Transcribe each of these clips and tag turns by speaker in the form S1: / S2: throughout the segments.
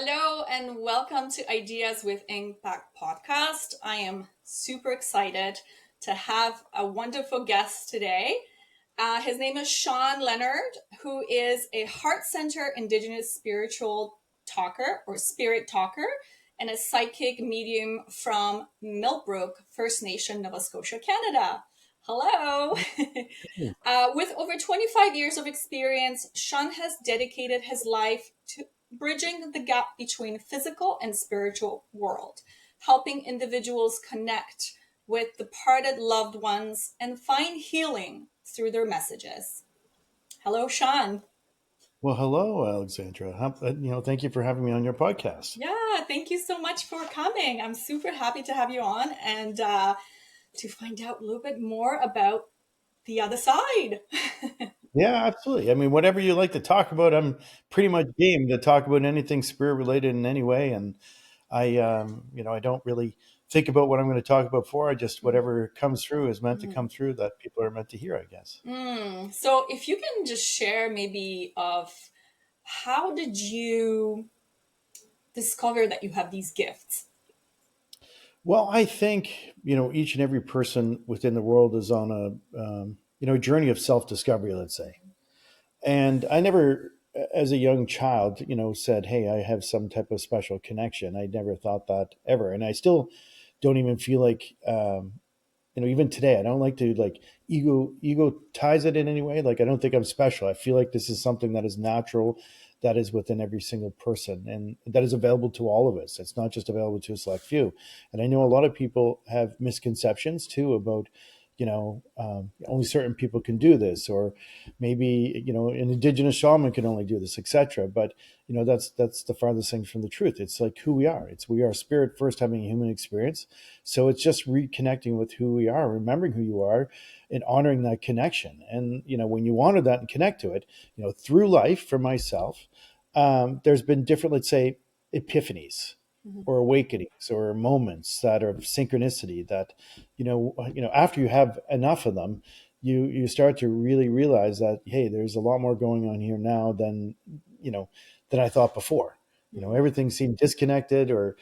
S1: Hello and welcome to Ideas with Impact podcast. I am super excited to have a wonderful guest today. His name is Shawn Leonard, who is a heart center Indigenous spiritual talker or spirit talker and a psychic medium from Millbrook First Nation, Nova Scotia, Canada. Hello. With over 25 years of experience, Shawn has dedicated his life to bridging the gap between physical and spiritual world, helping individuals connect with departed loved ones and find healing through their messages. Hello, Shawn.
S2: Well, hello, Aleksandra. Thank you for having me on your podcast.
S1: Yeah, thank you so much for coming. I'm super happy to have you on and to find out a little bit more about the other side.
S2: Yeah, absolutely. I mean, whatever you like to talk about, I'm pretty much game to talk about anything spirit related in any way. And I don't really think about what I'm going to talk about for. I just whatever comes through is meant to come through that people are meant to hear, I guess.
S1: So if you can just share maybe of how did you discover that you have these gifts?
S2: Well, I think each and every person within the world is on a journey of self discovery. Let's say. And I never, as a young child, said, "Hey, I have some type of special connection." I never thought that ever, and I still don't even feel like, even today, I don't like to like ego ties it in any way. Like I don't think I'm special. I feel like this is something that is natural, that is within every single person, and that is available to all of us. It's not just available to a select few. And I know a lot of people have misconceptions too about only certain people can do this, or maybe an indigenous shaman can only do this, etc. But that's the farthest thing from the truth. It's like who we are. We are spirit first, having a human experience. So it's just reconnecting with who we are, remembering who you are, and honoring that connection. And when you honor that and connect to it, through life for myself, there's been different, let's say, epiphanies
S1: Mhm.
S2: or awakenings or moments that are of synchronicity that after you have enough of them, you start to really realize that, hey, there's a lot more going on here now than you know than I thought before. Everything seemed disconnected or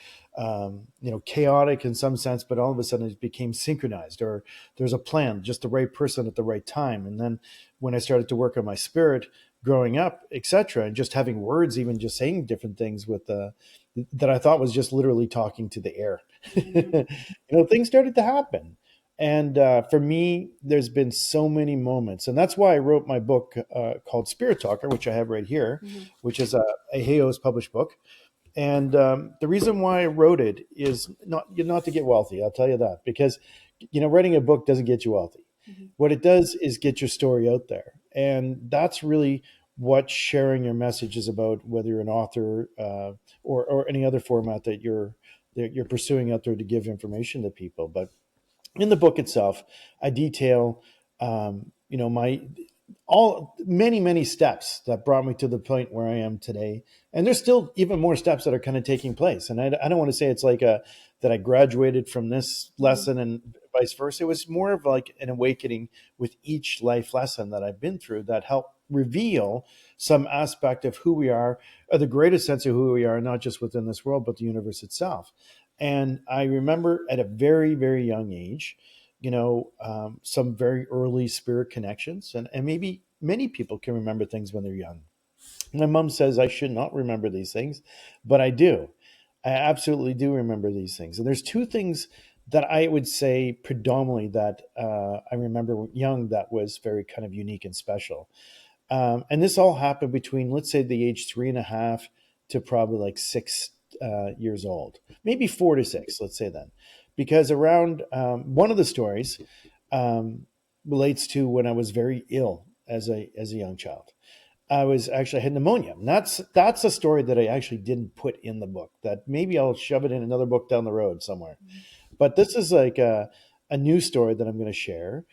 S2: chaotic in some sense, but all of a sudden it became synchronized, or there's a plan, just the right person at the right time. And then when I started to work on my spirit growing up, etc., and just having words, even just saying different things with that I thought was just literally talking to the air. Things started to happen. And for me, there's been so many moments. And that's why I wrote my book called Spirit Talker, which I have right here,
S1: Mhm.
S2: which is a Heo's published book. And the reason why I wrote it is not to get wealthy. I'll tell you that, because writing a book doesn't get you wealthy.
S1: Mhm.
S2: What it does is get your story out there, and that's really what sharing your message is about. Whether you're an author or any other format that you're pursuing out there to give information to people. But in the book itself, I detail, my all many steps that brought me to the point where I am today, and there's still even more steps that are kind of taking place. And I don't want to say it's like that I graduated from this
S1: Mhm.
S2: lesson and vice versa. It was more of like an awakening with each life lesson that I've been through that helped reveal some aspect of who we are, or the greatest sense of who we are, not just within this world, but the universe itself. And I remember at a very, very young age, some very early spirit connections. And maybe many people can remember things when they're young. My mom says I should not remember these things, but I do. I absolutely do remember these things. And there's two things that I would say predominantly that I remember young that was very kind of unique and special. And this all happened between, let's say, the age 3.5 to probably like 6 years old, maybe 4 to 6, let's say then. Because around one of the stories relates to when I was very ill as a young child. I had pneumonia. And that's a story that I actually didn't put in the book. That maybe I'll shove it in another book down the road somewhere. But this is like a new story that I'm going to share.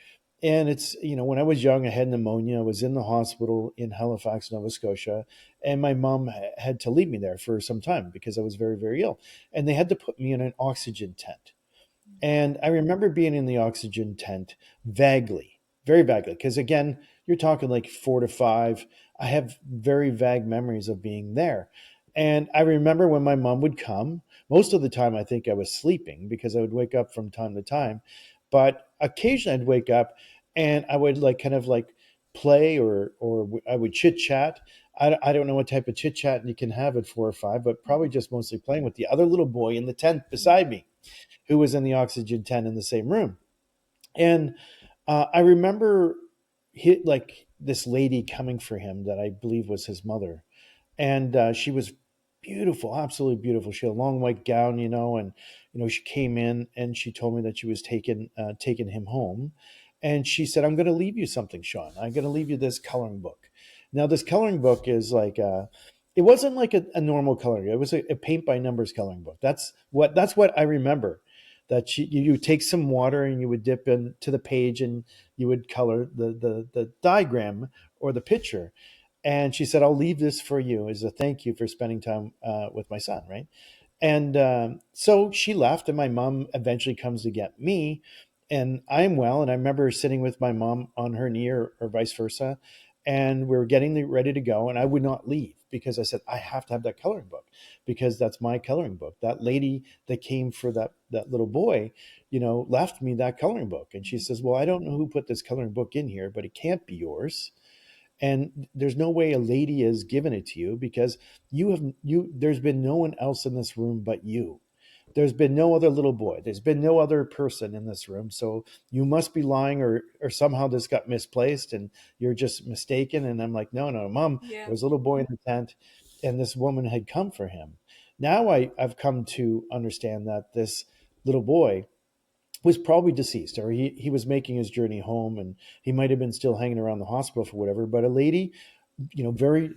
S2: And it's, when I was young, I had pneumonia. I was in the hospital in Halifax, Nova Scotia, and my mom had to leave me there for some time because I was very, very ill. And they had to put me in an oxygen tent. And I remember being in the oxygen tent vaguely, very vaguely, because again, you're talking like 4 to 5. I have very vague memories of being there. And I remember when my mom would come, most of the time I think I was sleeping because I would wake up from time to time. But occasionally I'd wake up and I would like kind of like play or I would chit chat. I don't know what type of chit chat you can have at 4 or 5, but probably just mostly playing with the other little boy in the tent beside me, who was in the oxygen tent in the same room. And I remember like this lady coming for him that I believe was his mother, and she was beautiful, absolutely beautiful. She had a long white gown, and she came in and she told me that she was taking him home, and she said, "I'm going to leave you something, Sean. I'm going to leave you this coloring book." Now, this coloring book is like it wasn't like a normal coloring. It was a paint by numbers coloring book. That's what I remember. That you take some water and you would dip into the page and you would color the diagram or the picture. And she said, "I'll leave this for you as a thank you for spending time with my son," right? And so she left, and my mom eventually comes to get me, and I'm well. And I remember sitting with my mom on her knee, or vice versa, and we were getting ready to go, and I would not leave because I said I have to have that coloring book because that's my coloring book. That lady that came for that little boy, left me that coloring book, and she says, "Well, I don't know who put this coloring book in here, but it can't be yours." And there's no way a lady has given it to you because there's been no one else in this room but you. There's been no other little boy, there's been no other person in this room, so you must be lying, or somehow this got misplaced and you're just mistaken. And I'm like, no, no, mom,
S1: Yeah.
S2: there was a little boy in the tent and this woman had come for him. Now I've come to understand that this little boy was probably deceased, or he was making his journey home, and he might have been still hanging around the hospital for whatever. But a lady, very,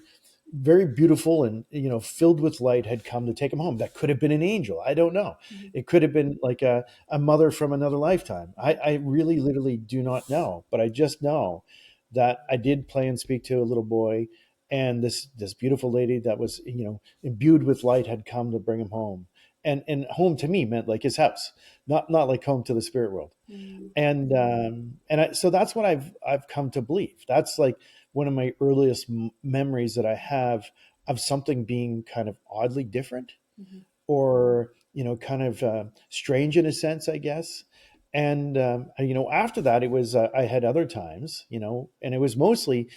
S2: very beautiful and filled with light, had come to take him home. That could have been an angel. I don't know.
S1: Mhm.
S2: It could have been like a mother from another lifetime. I really literally do not know, but I just know that I did play and speak to a little boy, and this beautiful lady that was imbued with light had come to bring him home. And home to me meant like his house, not like home to the spirit world.
S1: Mhm.
S2: So that's what I've come to believe. That's like one of my earliest memories that I have of something being kind of oddly different,
S1: Mhm.
S2: or kind of strange in a sense, I guess. And after that, it was I had other times, and it was mostly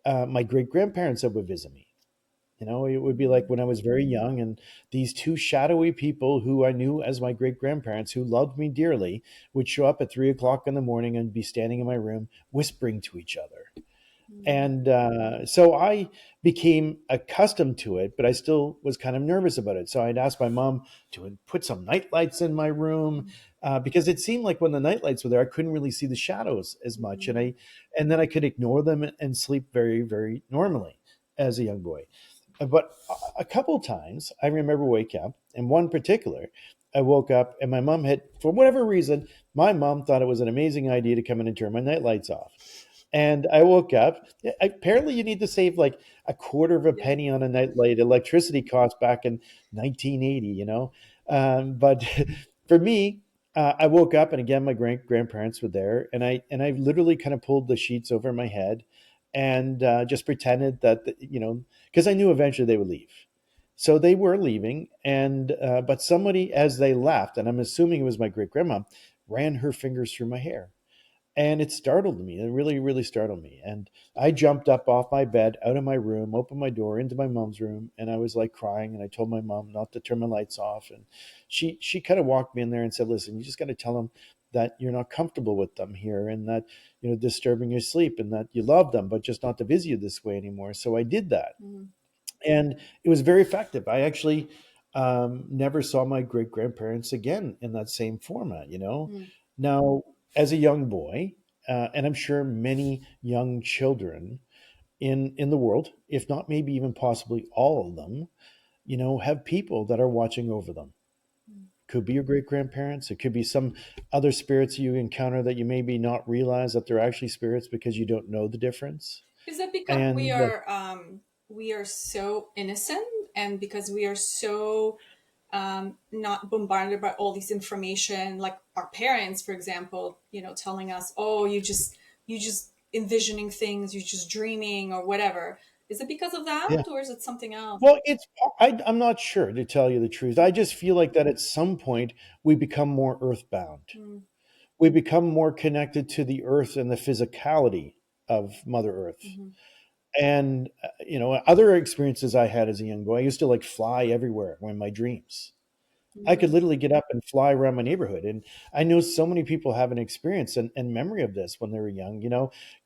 S2: my great grandparents that would visit me. It would be like when I was very young, and these two shadowy people who I knew as my great grandparents, who loved me dearly, would show up at 3 o'clock in the morning and be standing in my room whispering to each other.
S1: Mhm.
S2: And so I became accustomed to it, but I still was kind of nervous about it. So I'd ask my mom to put some night lights in my room, because it seemed like when the night lights were there, I couldn't really see the shadows as much, and
S1: Mhm.
S2: then I could ignore them and sleep very, very normally as a young boy. But a couple times I remember waking up, and one particular, I woke up and my mom had, for whatever reason, my mom thought it was an amazing idea to come in and turn my night lights off. And I woke up. Apparently, you need to save like a quarter of a
S1: Yeah.
S2: penny on a nightlight. Electricity cost back in 1980, But for me, I woke up, and again, my grandparents were there, and I literally kind of pulled the sheets over my head, and just pretended that because I knew eventually they would leave. So they were leaving, and but somebody, as they left, and I'm assuming it was my great grandma, ran her fingers through my hair, and it startled me. It really, really startled me. And I jumped up off my bed, out of my room, opened my door into my mom's room, and I was like crying. And I told my mom not to turn my lights off. And she kind of walked me in there and said, "Listen, you just got to tell them that you're not comfortable with them here, and that disturbing your sleep, and that you love them, but just not to visit you this way anymore." So I did that,
S1: Mhm.
S2: and it was very effective. I actually never saw my great grandparents again in that same format.
S1: Mhm.
S2: Now, as a young boy, and I'm sure many young children in the world, if not maybe even possibly all of them, have people that are watching over them. Could be your great grandparents. It could be some other spirits you encounter that you maybe not realize that they're actually spirits because you don't know the difference.
S1: Is it because
S2: And
S1: we are so innocent, and because we are so not bombarded by all this information, like our parents, for example, telling us, "Oh, you just envisioning things, you're just dreaming or whatever." Is it because of that,
S2: Yeah.
S1: or is it something else?
S2: Well, I'm not sure, to tell you the truth. I just feel like that at some point we become more earthbound.
S1: Mm,
S2: We become more connected to the earth and the physicality of Mother Earth.
S1: mm-hmm,
S2: And, other experiences I had as a young boy, I used to like fly everywhere in my dreams. I could
S1: mm,
S2: literally get up and fly around my neighborhood. And I know so many people have an experience and memory of this when they were young,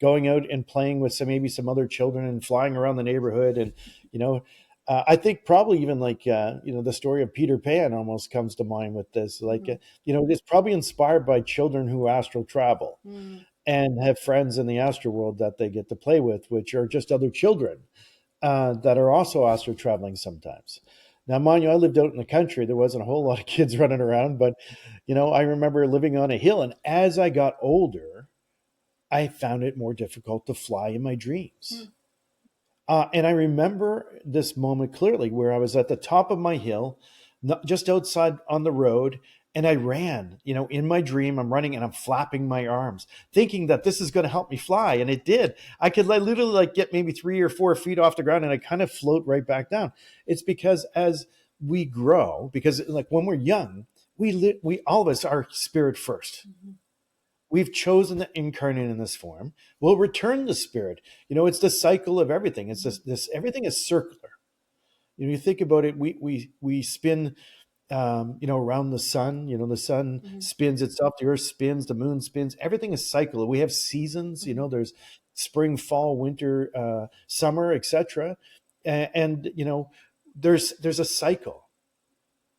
S2: going out and playing with maybe some other children and flying around the neighborhood. And, you know, I think probably even like, the story of Peter Pan almost comes to mind with this. Like,
S1: mm-hmm,
S2: it's probably inspired by children who astral travel
S1: mm,
S2: and have friends in the astral world that they get to play with, which are just other children that are also astral traveling sometimes. Now, mind you, I lived out in the country. There wasn't a whole lot of kids running around, but I remember living on a hill, and as I got older, I found it more difficult to fly in my dreams.
S1: mm,
S2: And I remember this moment clearly where I was at the top of my hill, just outside on the road, and I ran. In my dream, I'm running and I'm flapping my arms, thinking that this is going to help me fly. And it did. I could literally get maybe 3 or 4 feet off the ground and I kind of float right back down. It's because as we grow, because like when we're young, we all of us are spirit first.
S1: mm-hmm,
S2: We've chosen to incarnate in this form. We'll return to spirit. It's the cycle of everything. It's this everything is circular. You think about it, we spin around the sun. The sun
S1: mm-hmm,
S2: spins itself, the earth spins, the moon spins. Everything is cycle. We have seasons,
S1: mm-hmm,
S2: there's spring, fall, winter, summer, etc. And there's a cycle.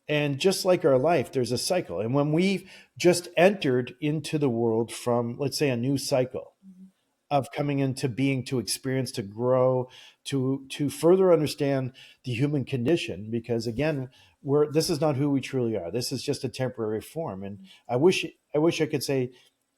S2: And just like our life, there's a cycle. And when we've just entered into the world from, let's say, a new cycle of coming into being, to experience, to grow, to further understand the human condition, because again, this is not who we truly are. This is just a temporary form. And I wish I could say,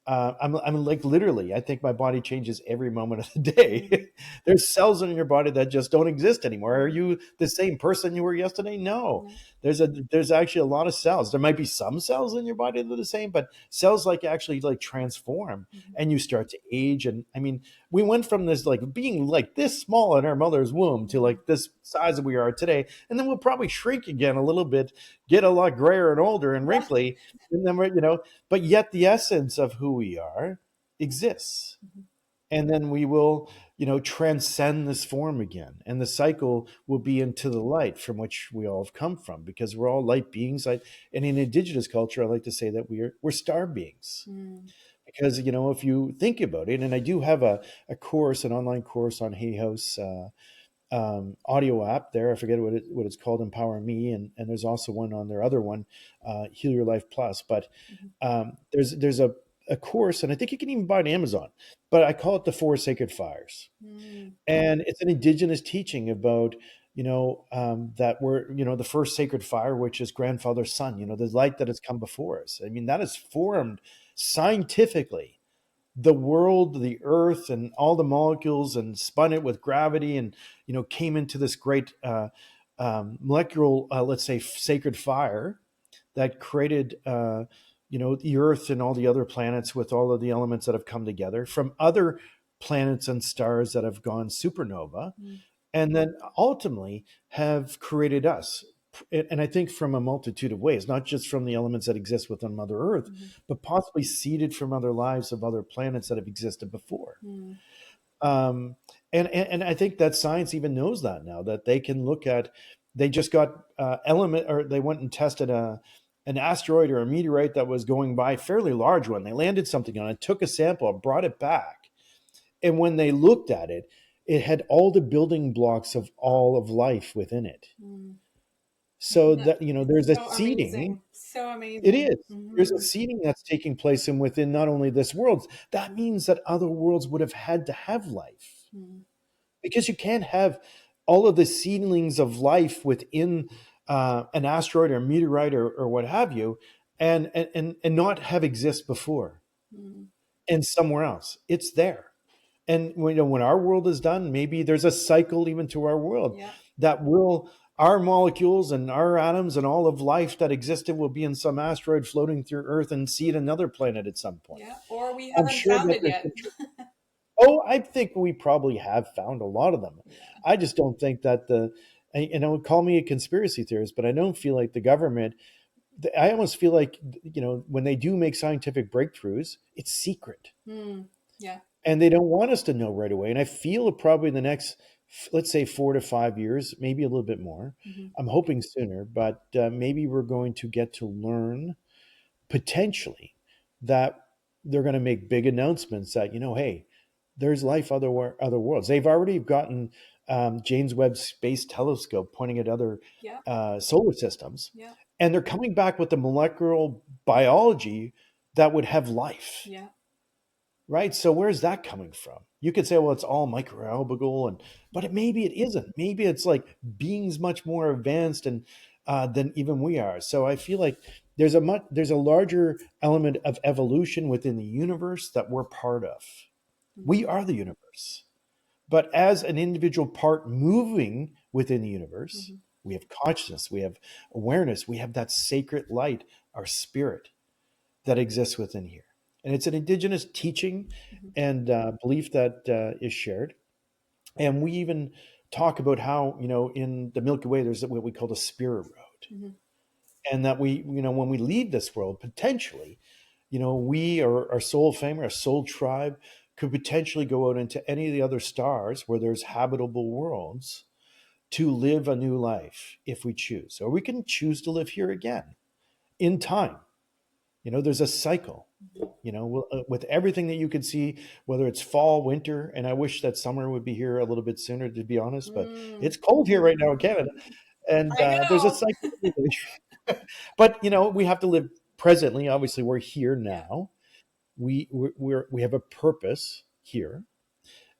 S2: I'm like literally, I think my body changes every moment of the
S1: mm-hmm,
S2: day. There's cells in your body that just don't exist anymore. Are you the same person you were yesterday? No.
S1: mm-hmm,
S2: There's actually a lot of cells. There might be some cells in your body that are the same, but cells actually transform,
S1: mm-hmm,
S2: and you start to age. And I mean, we went from this being like this small in our mother's womb to
S1: mm-hmm.
S2: this size that we are today, and then we'll probably shrink again a little bit, get a lot grayer and older and
S1: Yeah.
S2: wrinkly, and then but yet the essence of who we are exists.
S1: Mm-hmm,
S2: And then we will, transcend this form again. And the cycle will be into the light from which we all have come from, because we're all light beings. And in Indigenous culture, I like to say that we're star beings.
S1: mm,
S2: Because, if you think about it, and I do have a course, an online course on Hay House, audio app there. I forget what it's called, Empower Me, and there's also one on their other one, Heal Your Life Plus. But
S1: mm-hmm,
S2: there's a course, and I think you can even buy it on Amazon. But I call it the Four Sacred Fires,
S1: mm,
S2: and it's an Indigenous teaching about that we're the first sacred fire, which is grandfather's son. The light that has come before us. I mean, that is formed scientifically the world, the earth, and all the molecules, and spun it with gravity, and came into this great molecular, let's say, sacred fire that created the earth and all the other planets, with all of the elements that have come together from other planets and stars that have gone supernova,
S1: mm,
S2: and then ultimately have created us. And I think from a multitude of ways, not just from the elements that exist within Mother Earth,
S1: mm-hmm,
S2: but possibly seeded from other lives of other planets that have existed before.
S1: mm,
S2: Um, and I think that science even knows that now, that they can look at. They just got element, or they went and tested an asteroid or a meteorite that was going by, fairly large one. They landed something on it, took a sample, and brought it back. And when they looked at it, it had all the building blocks of all of life within it.
S1: mm.
S2: So
S1: That-
S2: that there's a
S1: So
S2: seeding.
S1: amazing. So
S2: It
S1: amazing.
S2: is. There's a
S1: Mm-hmm,
S2: seeding that's taking place in within not only this world. That means that other worlds would have had to have life,
S1: mm,
S2: because you can't have all of the seedlings of life within an asteroid or meteorite or what have you, and not have exist before
S1: mm.
S2: and somewhere else. It's there. And when our world is done, maybe there's a cycle even to our world
S1: Yeah.
S2: that will, our molecules and our atoms and all of life that existed will be in some asteroid floating through Earth and seed another planet at some point.
S1: Yeah. Or we
S2: I'm
S1: haven't
S2: sure
S1: found
S2: that
S1: it
S2: there's
S1: yet.
S2: Oh, I think we probably have found a lot of them.
S1: Yeah.
S2: I just don't think that call me a conspiracy theorist, but I don't feel like the government, I almost feel like, when they do make scientific breakthroughs, it's secret
S1: Mm. Yeah.
S2: and they don't want us to know right away. And I feel probably in the next, let's say 4 to 5 years, maybe a little bit more.
S1: Mm-hmm.
S2: I'm hoping sooner, but maybe we're going to get to learn potentially that they're going to make big announcements that, hey, there's life other worlds. They've already gotten James Webb Space Telescope pointing at other
S1: Yeah.
S2: solar systems,
S1: Yeah.
S2: and they're coming back with the molecular biology that would have life.
S1: Yeah.
S2: Right. So where's that coming from? You could say, well, it's all microalgae, but maybe it isn't. Maybe it's like beings much more advanced and than even we are. So I feel like there's a larger element of evolution within the universe that we're part of. We
S1: Mm-hmm.
S2: are the universe. But as an individual part moving within the universe,
S1: Mm-hmm.
S2: we have consciousness, we have awareness, we have that sacred light, our spirit that exists within here. And it's an indigenous teaching
S1: Mm-hmm.
S2: and belief that is shared. And we even talk about how, in the Milky Way, there's what we call the spirit road.
S1: Mm-hmm.
S2: And that when we leave this world, potentially, we or our soul family, our soul tribe could potentially go out into any of the other stars where there's habitable worlds to live a new life if we choose. Or we can choose to live here again in time. There's a cycle, with everything that you can see, whether it's fall, winter, and I wish that summer would be here a little bit sooner, to be honest, but
S1: Mm.
S2: it's cold here right now in Canada. And
S1: I
S2: there's a
S1: know.
S2: cycle. But, we have to live presently. Obviously, we're here
S1: Yeah.
S2: now. We have a purpose here.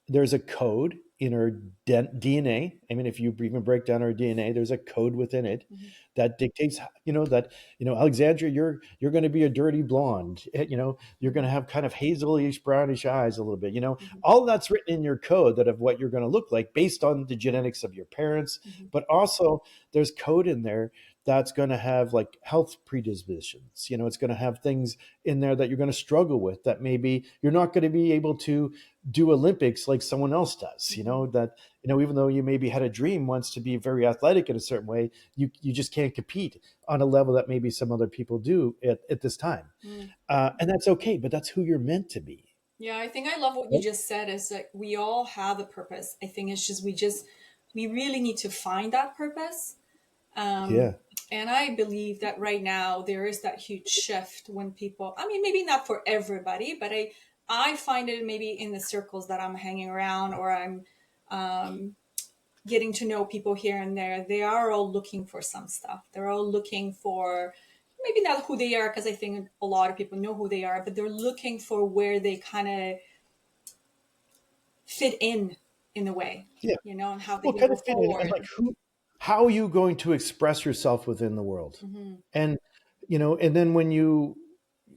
S2: There's a code in our DNA. I mean, if you even break down our DNA, there's a code within it
S1: Mm-hmm.
S2: that dictates, Alexandra, you're going to be a dirty blonde. You're going
S1: Mm-hmm.
S2: to have kind of hazelish brownish eyes a little bit.
S1: Mm-hmm.
S2: All that's written in your code that of what you're going to look like based on the genetics of your parents,
S1: Mm-hmm.
S2: but also there's code in there that's going to have like health predispositions. It's going to have things in there that you're going to struggle with that maybe you're not going to be able to do Olympics like someone else does,
S1: Mm-hmm.
S2: that, even though you maybe had a dream once to be very athletic in a certain way, you just can't compete on a level that maybe some other people do at this time.
S1: Mm.
S2: And that's okay, but that's who you're meant to be.
S1: Yeah, I think I love what you
S2: Right?
S1: just said is that we all have a purpose. I think it's just we really need to find that purpose. Um,
S2: Yeah.
S1: and I believe that right now there is that huge shift when people, I mean, maybe not for everybody, but I find it maybe in the circles that I'm hanging around or I'm um, getting to know people here and there, they are all looking for some stuff. They're all looking for maybe not who they are, because I think a lot of people know who they are, but they're looking for where they kind of fit in a way,
S2: Yeah.
S1: and how they
S2: Well,
S1: can
S2: kind
S1: go
S2: of fit in, and
S1: forward.
S2: like how are you going to express yourself within the world?
S1: Mm-hmm.
S2: And, and then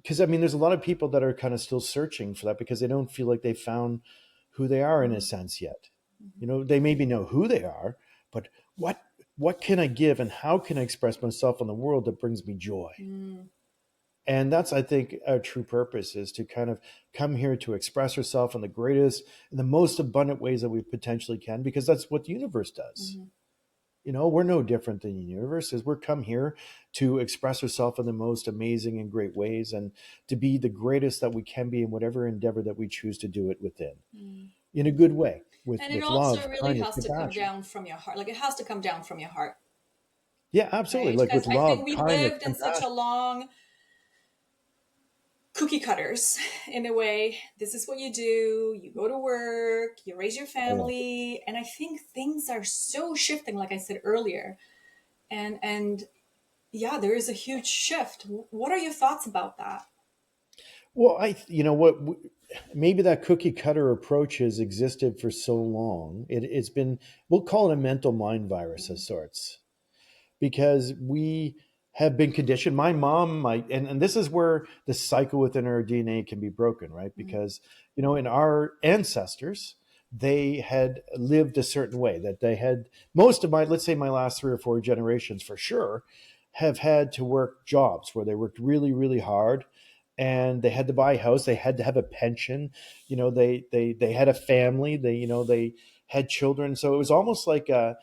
S2: because I mean, there's a lot of people that are kind of still searching for that because they don't feel like they found who they are in a sense yet.
S1: Mm-hmm.
S2: They maybe know who they are, but what can I give and how can I express myself in the world that brings me joy?
S1: Mm-hmm.
S2: And that's, I think, our true purpose is to kind of come here to express ourselves in the greatest and the most abundant ways that we potentially can, because that's what the universe does.
S1: Mm-hmm.
S2: We're no different than the universe, is we're come here to express ourselves in the most amazing and great ways and to be the greatest that we can be in whatever endeavor that we choose to do it within,
S1: Mm-hmm.
S2: in a good way, with
S1: And it
S2: love,
S1: also really
S2: kindness,
S1: has to come
S2: compassion.
S1: down from your heart. Like it has to come down from your heart,
S2: Yeah, absolutely.
S1: right?
S2: Like
S1: Because
S2: with
S1: I
S2: love,
S1: think we
S2: kindness,
S1: lived in such a
S2: compassion.
S1: long cookie cutters in a way. This is what you go to work, you raise your
S2: Yeah.
S1: family. And I think things are so shifting, like I said earlier. And yeah, there is a huge shift. What are your thoughts about that?
S2: Well, you know what, maybe that cookie cutter approach has existed for so long. It's been, we'll call it a mental mind virus of sorts, because we have been conditioned. My mom, and this is where the cycle within our DNA can be broken, right?
S1: Mm-hmm.
S2: Because, in our ancestors, they had lived a certain way that they had, most of let's say my last 3 or 4 generations for sure, have had to work jobs where they worked really, really hard. and they had to buy a house. They had to have a pension. They had a family. They had children. So it was almost like a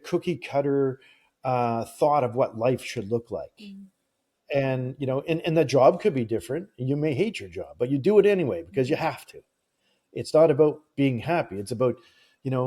S2: cookie cutter thought of what life should look like.
S1: Mm.
S2: And and the job could be different. You may hate your job, but you do it anyway because you have to. It's not about being happy. It's about,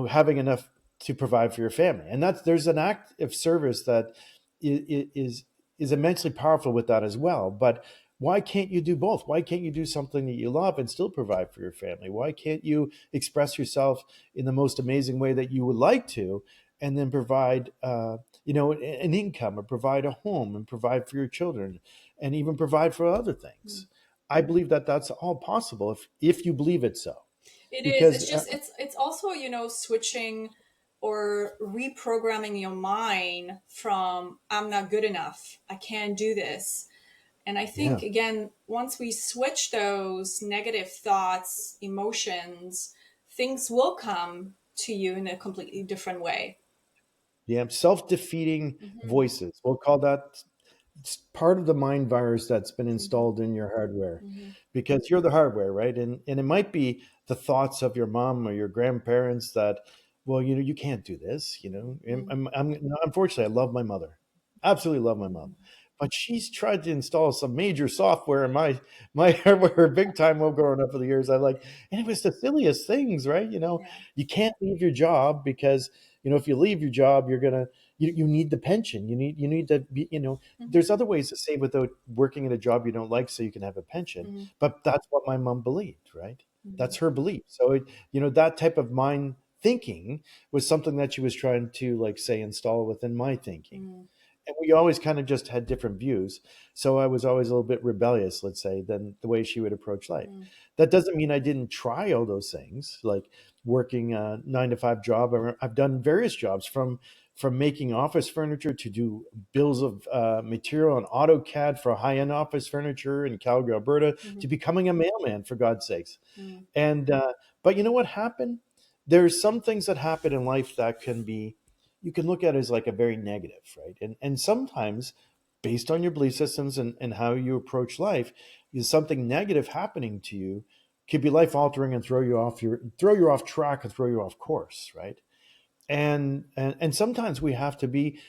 S2: having enough to provide for your family. And there's an act of service that is immensely powerful with that as well. But why can't you do both? Why can't you do something that you love and still provide for your family? Why can't you express yourself in the most amazing way that you would like to, and then provide, an income, or provide a home, and provide for your children, and even provide for other things? I believe that that's all possible if you believe it so.
S1: It is.
S2: Because
S1: It's just it's also, switching or reprogramming your mind from I'm not good enough, I can't do this. And I
S2: yeah,
S1: think again, once we switch those negative thoughts, emotions, things will come to you in a completely different way.
S2: yeah, self-defeating
S1: Hmm.
S2: voices. We'll call that part of the mind virus that's been
S1: Hmm.
S2: installed in your hardware,
S1: Hmm.
S2: because you're the hardware, right? And it might be the thoughts of your mom or your grandparents that, well, you can't do this. And unfortunately, I love my mother, absolutely love my mom, but she's tried to install some major software in my hardware big time while growing up for the years. And it was the silliest things, right?
S1: Yeah.
S2: You can't leave your job because, if you leave your job, you need the pension. You need to be,
S1: Hmm.
S2: there's other ways to save without working at a job you don't like so you can have a pension.
S1: Hmm.
S2: But that's what my mom believed, right?
S1: Hmm.
S2: That's her belief. So that type of mind thinking was something that she was trying to, like, say, install within my thinking.
S1: Hmm.
S2: And we always kind of just had different views. So I was always a little bit rebellious, let's say, than the way she would approach life.
S1: Hmm.
S2: That doesn't mean I didn't try all those things, like working a 9 to 5 job. I've done various jobs, from making office furniture to do bills of material on AutoCAD for high-end office furniture in Calgary, Alberta,
S1: Hmm.
S2: to becoming a mailman, for God's sakes.
S1: Hmm.
S2: And but you know what happened? There's some things that happen in life that you can look at as like a very negative, right? And sometimes, based on your belief systems and how you approach life, is something negative happening to you could be life altering and throw you off track and throw you off course, right? And sometimes we have to be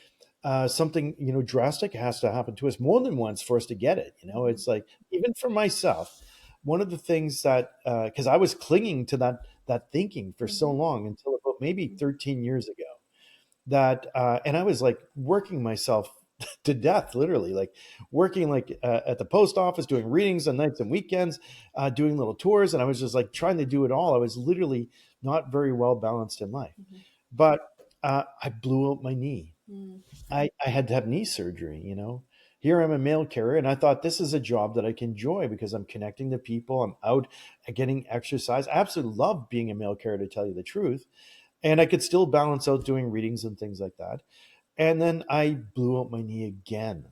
S2: something, drastic has to happen to us more than once for us to get it.
S1: Hmm.
S2: It's like, even for myself, one of the things that, because I was clinging to that thinking for so
S1: Hmm.
S2: long, until about maybe 13 years ago, that and I was like working myself to death, literally, like working, like, at the post office, doing readings on nights and weekends, doing little tours, and I was just like trying to do it all. I was literally not very well balanced in life. But I blew out my knee.
S1: Hmm.
S2: I had to have knee surgery. Here I'm a mail carrier, and I thought, this is a job that I can enjoy because I'm connecting to people. I'm out getting exercise. I absolutely love being a mail carrier, to tell you the truth. And I could still balance out doing readings and things like that. And then I blew out my knee again.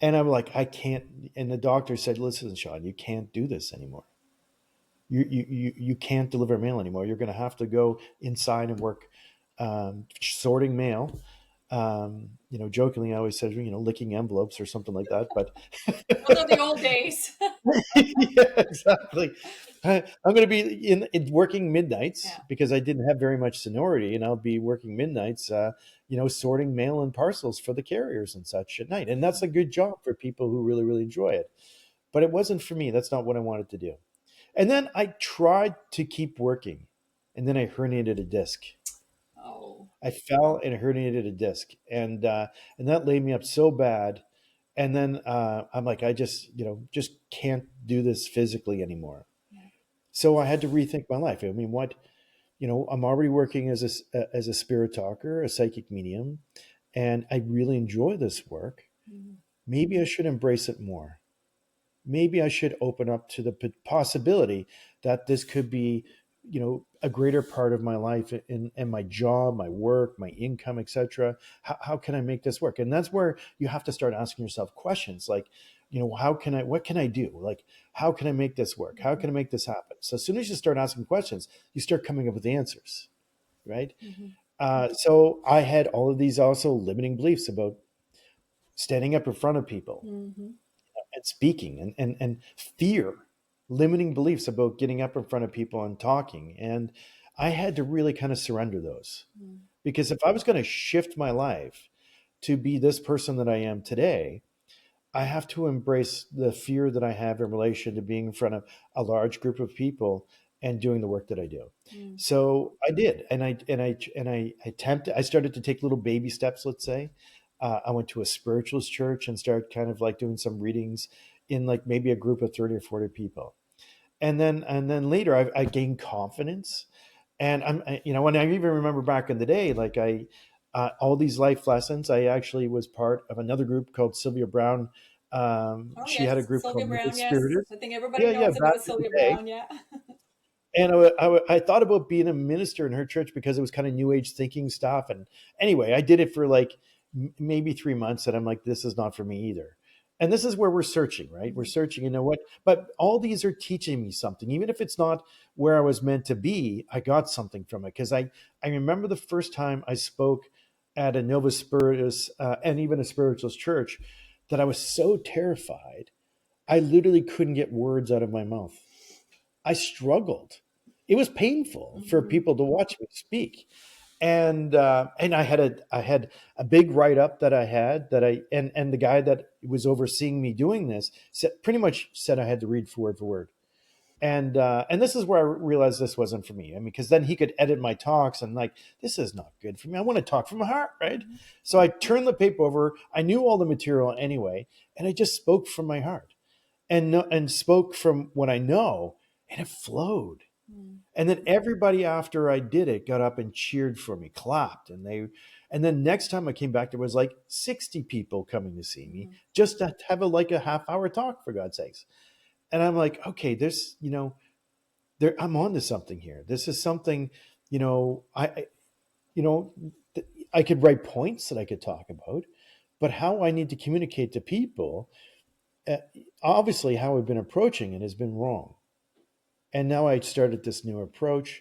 S2: And I'm like, I can't. And the doctor said, listen, Sean, you can't do this anymore. You can't deliver mail anymore. You're going to have to go inside and work, sorting mail. Jokingly, I always said, licking envelopes or something like that. But
S1: Those are the old days.
S2: yeah, exactly. I'm going to be in working midnights
S1: Yeah.
S2: because I didn't have very much seniority, and I'll be working midnights, sorting mail and parcels for the carriers and such at night. And that's a good job for people who really, really enjoy it. But it wasn't for me. That's not what I wanted to do. And then I tried to keep working, and then I herniated a disc.
S1: Oh.
S2: I fell and herniated a disc, and that laid me up so bad. And then I'm like, I just can't do this physically anymore.
S1: Yeah.
S2: So I had to rethink my life. I mean, I'm already working as a spirit talker, a psychic medium, and I really enjoy this work.
S1: Mhm.
S2: Maybe I should embrace it more. Maybe I should open up to the possibility that this could be, a greater part of my life, and my job, my work, my income, etc. How can I make this work? And that's where you have to start asking yourself questions like, what can I do? Like, how can I make this work? How can I make this happen? So as soon as you start asking questions, you start coming up with answers, right?
S1: Mhm.
S2: So I had all of these also limiting beliefs about standing up in front of people,
S1: Mhm.
S2: and speaking, and fear, limiting beliefs about getting up in front of people and talking. And I had to really kind of surrender those,
S1: Mm.
S2: because if I was going to shift my life to be this person that I am today, I have to embrace the fear that I have in relation to being in front of a large group of people and doing the work that I do.
S1: Mm.
S2: So I did, and I attempted. I started to take little baby steps. Let's say, I went to a spiritualist church and started kind of like doing some readings in like maybe a group of 30 or 40 people, and then later I gained confidence, and when I even remember back in the day, like all these life lessons. I actually was part of another group called Sylvia Brown.
S1: Oh
S2: She had a
S1: yes,
S2: group
S1: Sylvia
S2: called Living
S1: Brown. Yes,
S2: Spiriters.
S1: I think everybody
S2: Yeah, yeah,
S1: knows
S2: back
S1: about
S2: in the
S1: Sylvia
S2: day.
S1: Brown. Yeah.
S2: And I thought about being a minister in her church because it was kind of new age thinking stuff. And anyway, I did it for like maybe 3 months, and I'm like, this is not for me either. And this is where we're searching, right? We're
S1: Mm-hmm.
S2: searching, what? But all these are teaching me something, even if it's not where I was meant to be. I got something from it, because I remember the first time I spoke at a Novus Spiritus and even a spiritualist church, that I was so terrified, I literally couldn't get words out of my mouth. I struggled. It was painful for
S1: Mm-hmm.
S2: people to watch me speak, and I had a big write up that I had, that I and the guy that was overseeing me doing this pretty much said I had to read word for word, and this is where I realized this wasn't for me. I mean, because then he could edit my talks, and like, this is not good for me. I want to talk from my heart, right?
S1: Mm-hmm.
S2: So I turned the paper over. I knew all the material anyway, and I just spoke from my heart, and spoke from what I know, and it flowed.
S1: Mm-hmm.
S2: And then everybody after I did it got up and cheered for me, clapped, and then next time I came back, there was like 60 people coming to see me just to have a half-hour talk, for God's sakes. And I'm like, okay, I'm on to something here. This is something, you know, I could write points that I could talk about, but how I need to communicate to people, uh, obviously how I've been approaching it has been wrong. And now I started this new approach,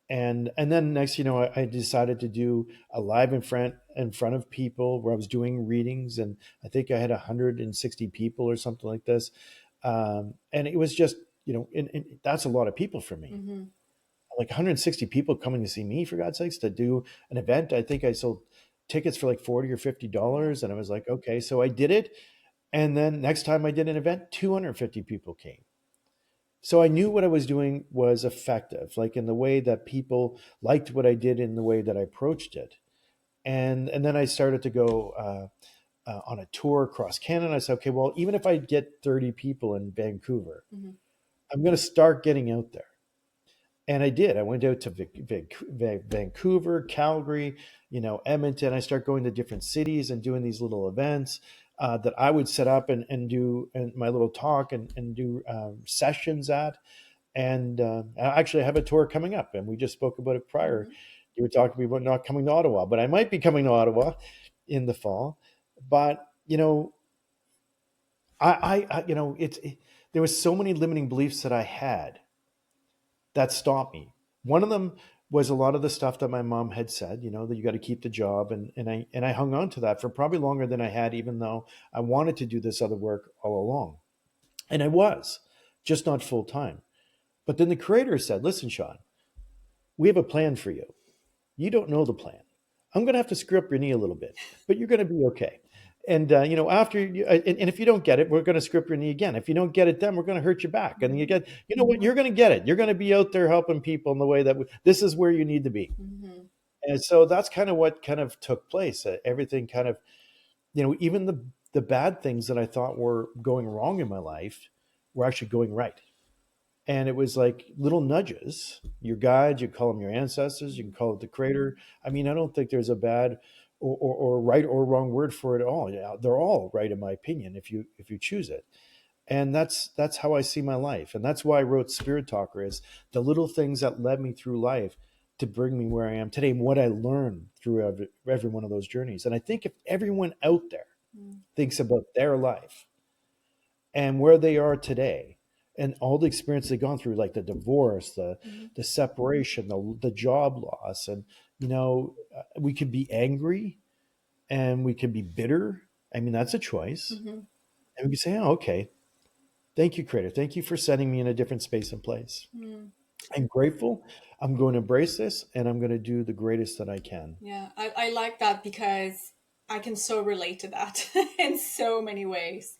S2: and then next, I decided to do a live in front of people, where I was doing readings, and I think I had 160 people or something like this, and it was just, and that's a lot of people for me.
S1: Mm-hmm.
S2: Like 160 people coming to see me, for God's sakes, to do an event. I think I sold tickets for like $40 or $50, and I was like, okay, so I did it, and then next time I did an event, 250 people came. So I knew what I was doing was effective, like in the way that people liked what I did, in the way that I approached it. And then I started to go on a tour across Canada. I said, okay, well, even if I get 30 people in Vancouver,
S1: Mm-hmm.
S2: I'm going to start getting out there. And I did. I went out to Vancouver, Calgary, Edmonton. I started going to different cities and doing these little events that I would set up and do, and my little talk, and do sessions at. And actually, I have a tour coming up, and we just spoke about it prior.
S1: Mm-hmm.
S2: You were talking to me about not coming to Ottawa, but I might be coming to Ottawa in the fall. But there was so many limiting beliefs that I had that stopped me. One of them was a lot of the stuff that my mom had said, that you got to keep the job, and I hung on to that for probably longer than I had, even though I wanted to do this other work all along, and I was just not full time. But then the creator said, "Listen, Sean, we have a plan for you. You don't know the plan. I'm going to have to screw up your knee a little bit, but you're going to be okay. And after you, and if you don't get it, we're going to screw up your knee again. If you don't get it, then we're going to hurt your back. And you know what? You're going to get it. You're going to be out there helping people in the way that this is where you need to be."
S1: Mm-hmm.
S2: And so that's kind of what kind of took place. Everything kind of, even the bad things that I thought were going wrong in my life were actually going right. And it was like little nudges. Your guides, you call them your ancestors, you can call it the creator. I mean, I don't think there's a bad or right or wrong word for it all. Yeah, they're all right, in my opinion, if you choose it. And that's how I see my life. And that's why I wrote Spirit Talker, is the little things that led me through life to bring me where I am today, and what I learned through every one of those journeys. And I think if everyone out there thinks about their life and where they are today, and all the experience they've gone through, like the divorce, the
S1: Mm-hmm.
S2: the separation, the job loss, and we could be angry, and we can be bitter. I mean, that's a choice.
S1: Mm-hmm.
S2: And we can say, oh, okay, Thank you, Creator. Thank you for setting me in a different space and place.
S1: Mm.
S2: I'm grateful. I'm going to embrace this, and I'm going to do the greatest that I can.
S1: Yeah, I like that because I can so relate to that in so many ways.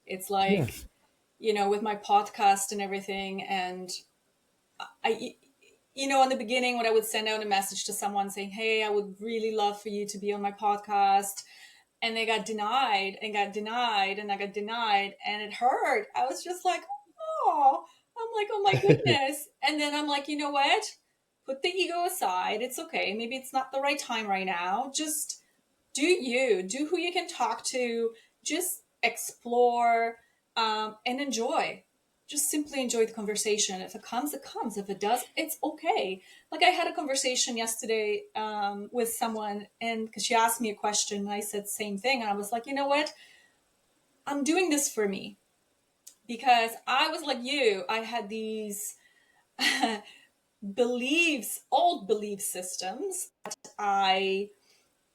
S1: It's
S2: Yeah.
S1: like, with my podcast and everything, and I, in the beginning when I would send out a message to someone saying, "Hey, I would really love for you to be on my podcast," and they got denied and got denied and I got denied, and it hurt. I was just like, "Oh," I'm like, "Oh my goodness," and then I'm like, you know what? Put the ego aside. It's okay. Maybe it's not the right time right now. Just do who you can talk to, just explore, and enjoy. Just simply enjoy the conversation. If it comes, it comes. If it does, it's okay. Like I had a conversation yesterday with someone, and because she asked me a question, and I said the same thing, and I was like, you know what? I'm doing this for me because I was like you. I had these beliefs, old belief systems that I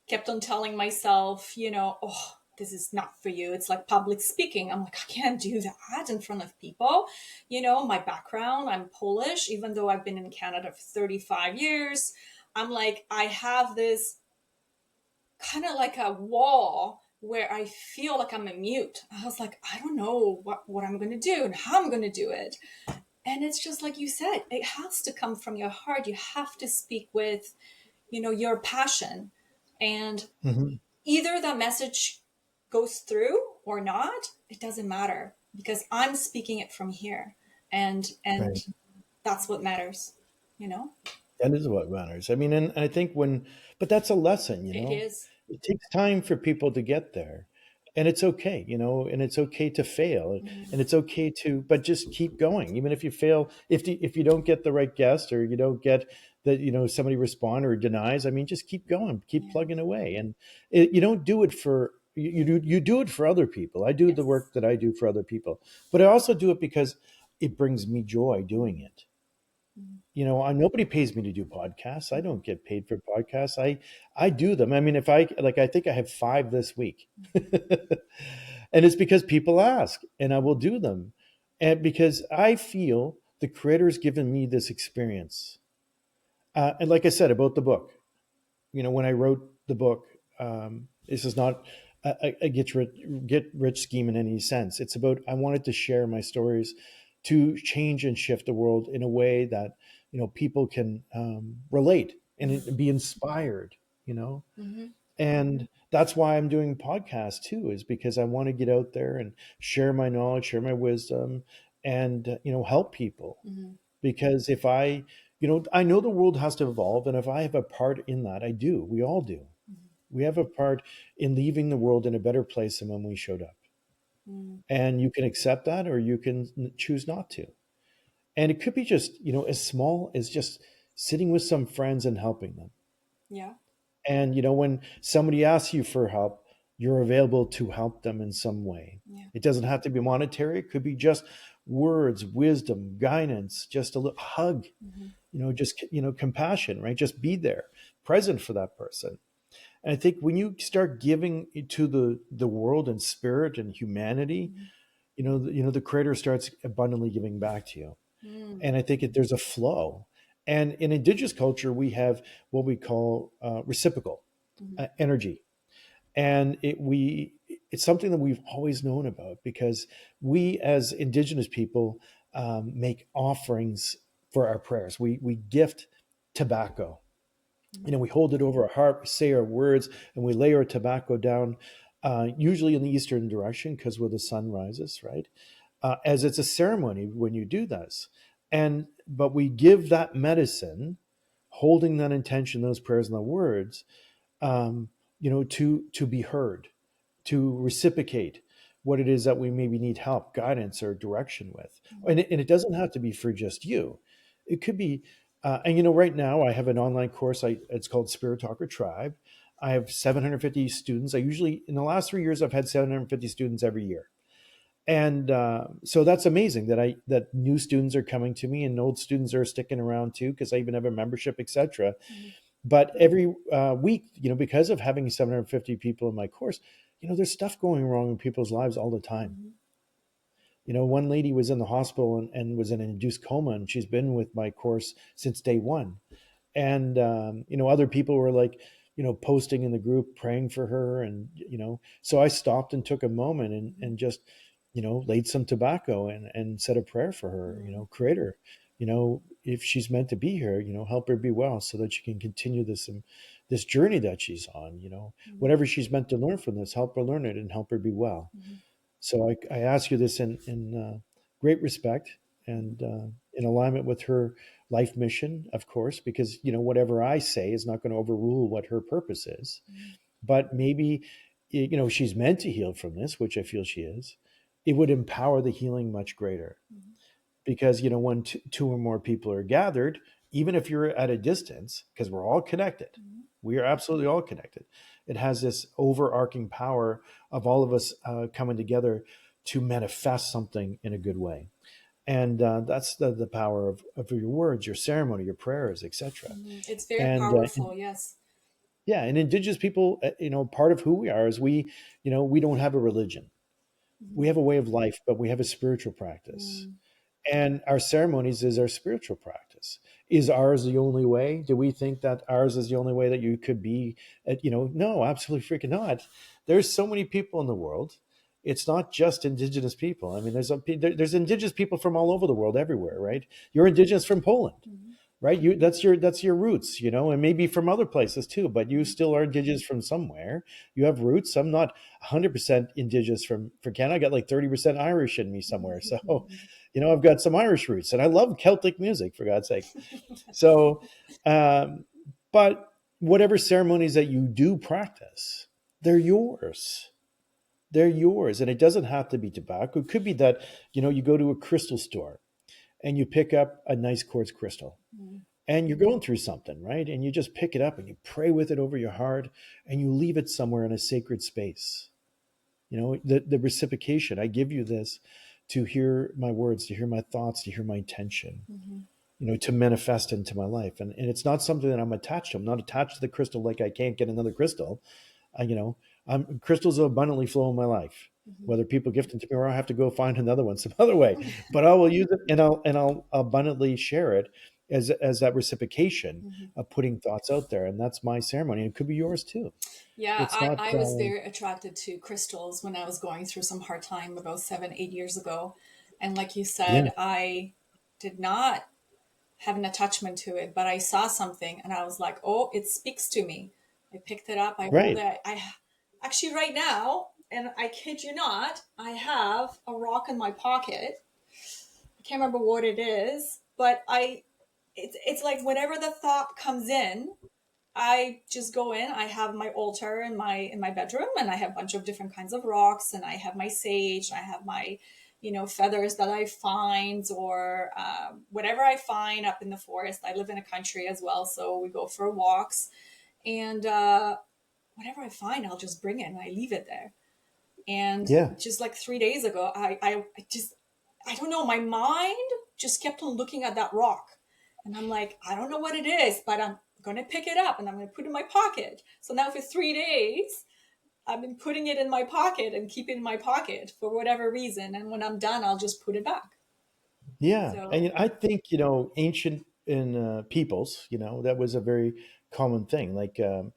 S1: kept on telling myself, oh, this is not for you. It's like public speaking. I'm like, I can't do that in front of people. My background, I'm Polish, even though I've been in Canada for 35 years. I'm like, I have this kind of like a wall where I feel like I'm a mute. I was like, I don't know what I'm going to do and how I'm going to do it. And it's just like you said, it has to come from your heart. You have to speak with, your passion. And
S2: Hmm.
S1: either the message goes through or not, it doesn't matter because I'm speaking it from here. And
S2: Right.
S1: that's what matters, you know?
S2: That is what matters. I mean, and I think but that's a lesson,
S1: It is.
S2: it takes time for people to get there. And it's okay, and it's okay to fail,
S1: Mm,
S2: and it's okay but just keep going. Even if you fail, if you don't get the right guest, or you don't get that, somebody respond or denies, I mean, just keep going, keep
S1: yeah.
S2: plugging away. And you don't do it for, you do it for other people. I do the
S1: Yes.
S2: work that I do for other people, but I also do it because it brings me joy doing
S1: Mm,
S2: it.
S1: mm,
S2: Nobody pays me to do podcasts. I
S1: mm,
S2: don't get paid for podcasts. I do them. I mean, if I like, I think I have 5 this week, and it's because people ask, and I will do them, and because I feel the Creator's given me this experience. And like I said about the book, when I wrote the book, this is not a get rich scheme in any sense. It's about, I wanted to share my stories to change and shift the world in a way that people can relate
S1: mm,
S2: and be inspired. You know,
S1: mhm,
S2: and that's why I'm doing podcasts too, is because I want to get out there and share my knowledge, share my wisdom, and help people.
S1: mhm,
S2: Because if I know the world has to evolve, and if I have a part in that, I do. We all do.
S1: mhm,
S2: We have a part in leaving the world in a better place than when we showed up.
S1: mm.
S2: And you can accept that, or you can choose not to. And it could be just, as small as just sitting with some friends and helping them.
S1: Yeah.
S2: And, when somebody asks you for help, you're available to help them in some way.
S1: Yeah.
S2: It doesn't have to be monetary. It could be just words, wisdom, guidance, just a little hug,
S1: Mhm,
S2: just, compassion, right? Just be there, present for that person. And I think when you start giving to the world and spirit and humanity,
S1: mhm,
S2: the Creator starts abundantly giving back to you.
S1: mm,
S2: And I think there's a flow. And in Indigenous culture, we have what we call reciprocal
S1: mhm,
S2: energy, and it's something that we've always known about, because we as Indigenous people make offerings for our prayers. We gift tobacco.
S1: mhm,
S2: We hold it over our heart, we say our words, and we lay our tobacco down, usually in the eastern direction, because where the sun rises, right? As it's a ceremony when you do this. But we give that medicine, holding that intention, those prayers and the words, um, to be heard, to reciprocate what it is that we maybe need help, guidance, or direction with.
S1: mhm,
S2: And it doesn't have to be for just you. It could be, and right now I have an online course. It's called Spirit Talker Tribe. I have 750 students. I usually, in the last 3 years, I've had 750 students every year. And so that's amazing that new students are coming to me, and old students are sticking around too, because I even have a membership, etc.
S1: mhm,
S2: But every week, because of having 750 people in my course, there's stuff going wrong in people's lives all the time.
S1: mhm,
S2: One lady was in the hospital and was in an induced coma, and she's been with my course since day one. And other people were like, posting in the group, praying for her, and so I stopped and took a moment and just laid some tobacco and said a prayer for her. Creator, if she's meant to be here, help her be well so that she can continue this journey that she's on. Whatever she's meant to learn from this, help her learn it and help her be well. So I ask you this in great respect and in alignment with her life mission, of course, because whatever I say is not going to overrule what her purpose is. But maybe she's meant to heal from this, which I feel she is. It would empower the healing much greater, because when two or more people are gathered, even if you're at a distance, because we're all connected, we are absolutely all connected. It has this overarching power of all of us coming together to manifest something in a good way. And that's the power of your words, your ceremony, your prayers, etc.
S1: It's very
S2: And
S1: powerful. Yes.
S2: yeah, and Indigenous people, part of who we are is we don't have a religion. We have a way of life, but we have a spiritual practice. And our ceremonies is our spiritual practice. Is ours the only way? Do we think that ours is the only way that you could be? No, absolutely freaking not. There's so many people in the world. It's not just Indigenous people. I mean, there's Indigenous people from all over the world, everywhere, right? You're Indigenous from Poland, right? That's your roots, and maybe from other places too. But you still are Indigenous from somewhere. You have roots. I'm not 100% Indigenous from Canada. I got like 30% Irish in me somewhere. So, I've got some Irish roots, and I love Celtic music, for God's sake. So, but whatever ceremonies that you do practice, they're yours. They're yours, and it doesn't have to be tobacco. It could be that you go to a crystal store and you pick up a nice quartz crystal, and you're going through something, right? And you just pick it up and you pray with it over your heart, and you leave it somewhere in a sacred space. The reciprocation. I give you this to hear my words, to hear my thoughts, to hear my intention, to manifest into my life. And it's not something that I'm attached to. I'm not attached to the crystal like I can't get another crystal. Crystals abundantly flow in my life, whether people gift them to me or I have to go find another one some other way. But I will use it, and I'll abundantly share it as that reciprocation of putting thoughts out there. And that's my ceremony. It could be yours too.
S1: Yeah,
S2: It's not.
S1: I was very attracted to crystals when I was going through some hard time about 7, 8 years ago. And like you
S2: Yeah.
S1: said, I did not have an attachment to it, but I saw something and I was like, oh, it speaks to me. I picked it up, I hold
S2: Right.
S1: it. I actually, right now, and I kid you not, I have a rock in my pocket. I can't remember what it is, but it's like whenever the thought comes in, I just go in. I have my altar in my bedroom, and I have a bunch of different kinds of rocks, and I have my sage. I have my, feathers that I find, or whatever I find up in the forest. I live in a country as well, so we go for walks, and whatever I find, I'll just bring it and I leave it there. And
S2: Yeah.
S1: just like 3 days ago, I don't know, my mind just kept on looking at that rock. And I'm like, I don't know what it is, but I'm going to pick it up and I'm going to put it in my pocket. So now for 3 days, I've been putting it in my pocket and keeping it in my pocket for whatever reason. And when I'm done, I'll just put it back.
S2: Yeah,
S1: So,
S2: and I think ancient in peoples, that was a very common thing. Like, and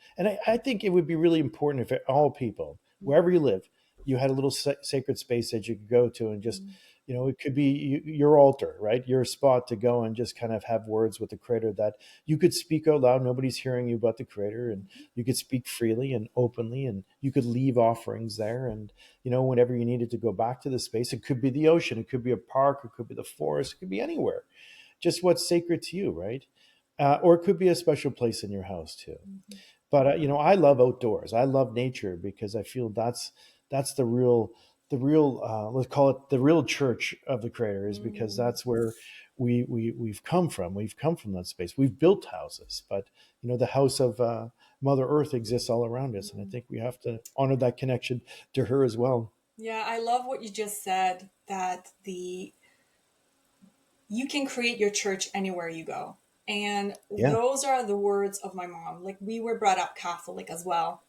S2: I think it would be really important if all people, wherever you live, you had a little sacred space that you could go to and just, it could be your altar, right? Your spot to go and just kind of have words with the Creator that you could speak out loud. Nobody's hearing you but the Creator, and you could speak freely and openly, and you could leave offerings there. And whenever you needed to go back to the space, it could be the ocean, it could be a park, it could be the forest, it could be anywhere. Just what's sacred to you, right? Or it could be a special place in your house too. But I love outdoors. I love nature because I feel that's the real let's call it the real church of the Creator, is because that's where we've come from. We've come from that space. We've built houses, but the house of Mother Earth exists all around us, and I think we have to honor that connection to her as well.
S1: yeah, I love what you just said, that you can create your church anywhere you go. And
S2: Yeah.
S1: those are the words of my mom. Like, we were brought up Catholic as well.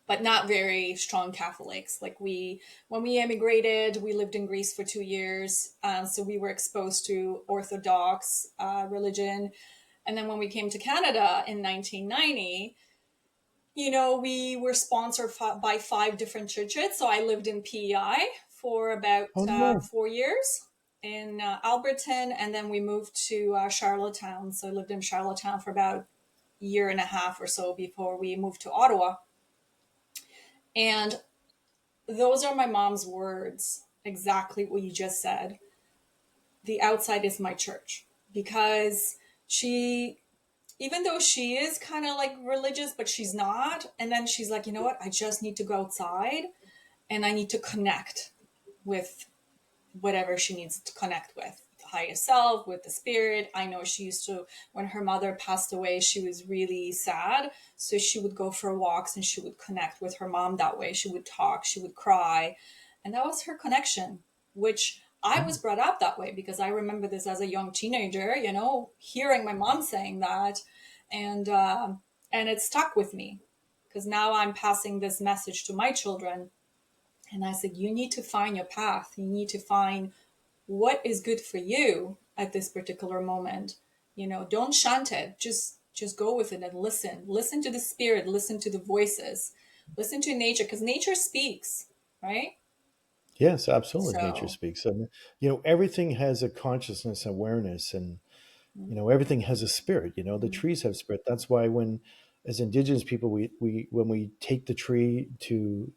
S1: but not very strong Catholics. Like when we immigrated, we lived in Greece for 2 years, so we were exposed to Orthodox religion. And then when we came to Canada in 1990, we were sponsored by 5 different churches. So I lived in PEI for about
S2: Oh no.
S1: 4 years in Alberton, and then we moved to Charlottetown. So I lived in Charlottetown for about a year and a half or so before we moved to Ottawa. And those are my mom's words, exactly what you just said. The outside is my church, because she, even though she is kind of like religious, but she's not. And then she's like, you know what? I just need to go outside and I need to connect with whatever she needs to connect with, the highest self, with the spirit. I know she used to, when her mother passed away, she was really sad. So she would go for walks and she would connect with her mom that way. She would talk, she would cry. And that was her connection, which I was brought up that way, because I remember this as a young teenager, hearing my mom saying that. And it stuck with me, because now I'm passing this message to my children. And I said, you need to find your path. You need to find what is good for you at this particular moment. Don't shunt it. Just go with it and listen. Listen to the spirit, listen to the voices, listen to nature, because nature speaks, right?
S2: Yes, absolutely. Nature
S1: So,
S2: speaks. And everything has a consciousness, awareness, and
S1: mm,
S2: everything has a spirit. The
S1: mm,
S2: trees have spirit. That's why when, as Indigenous people, we when we take the tree to,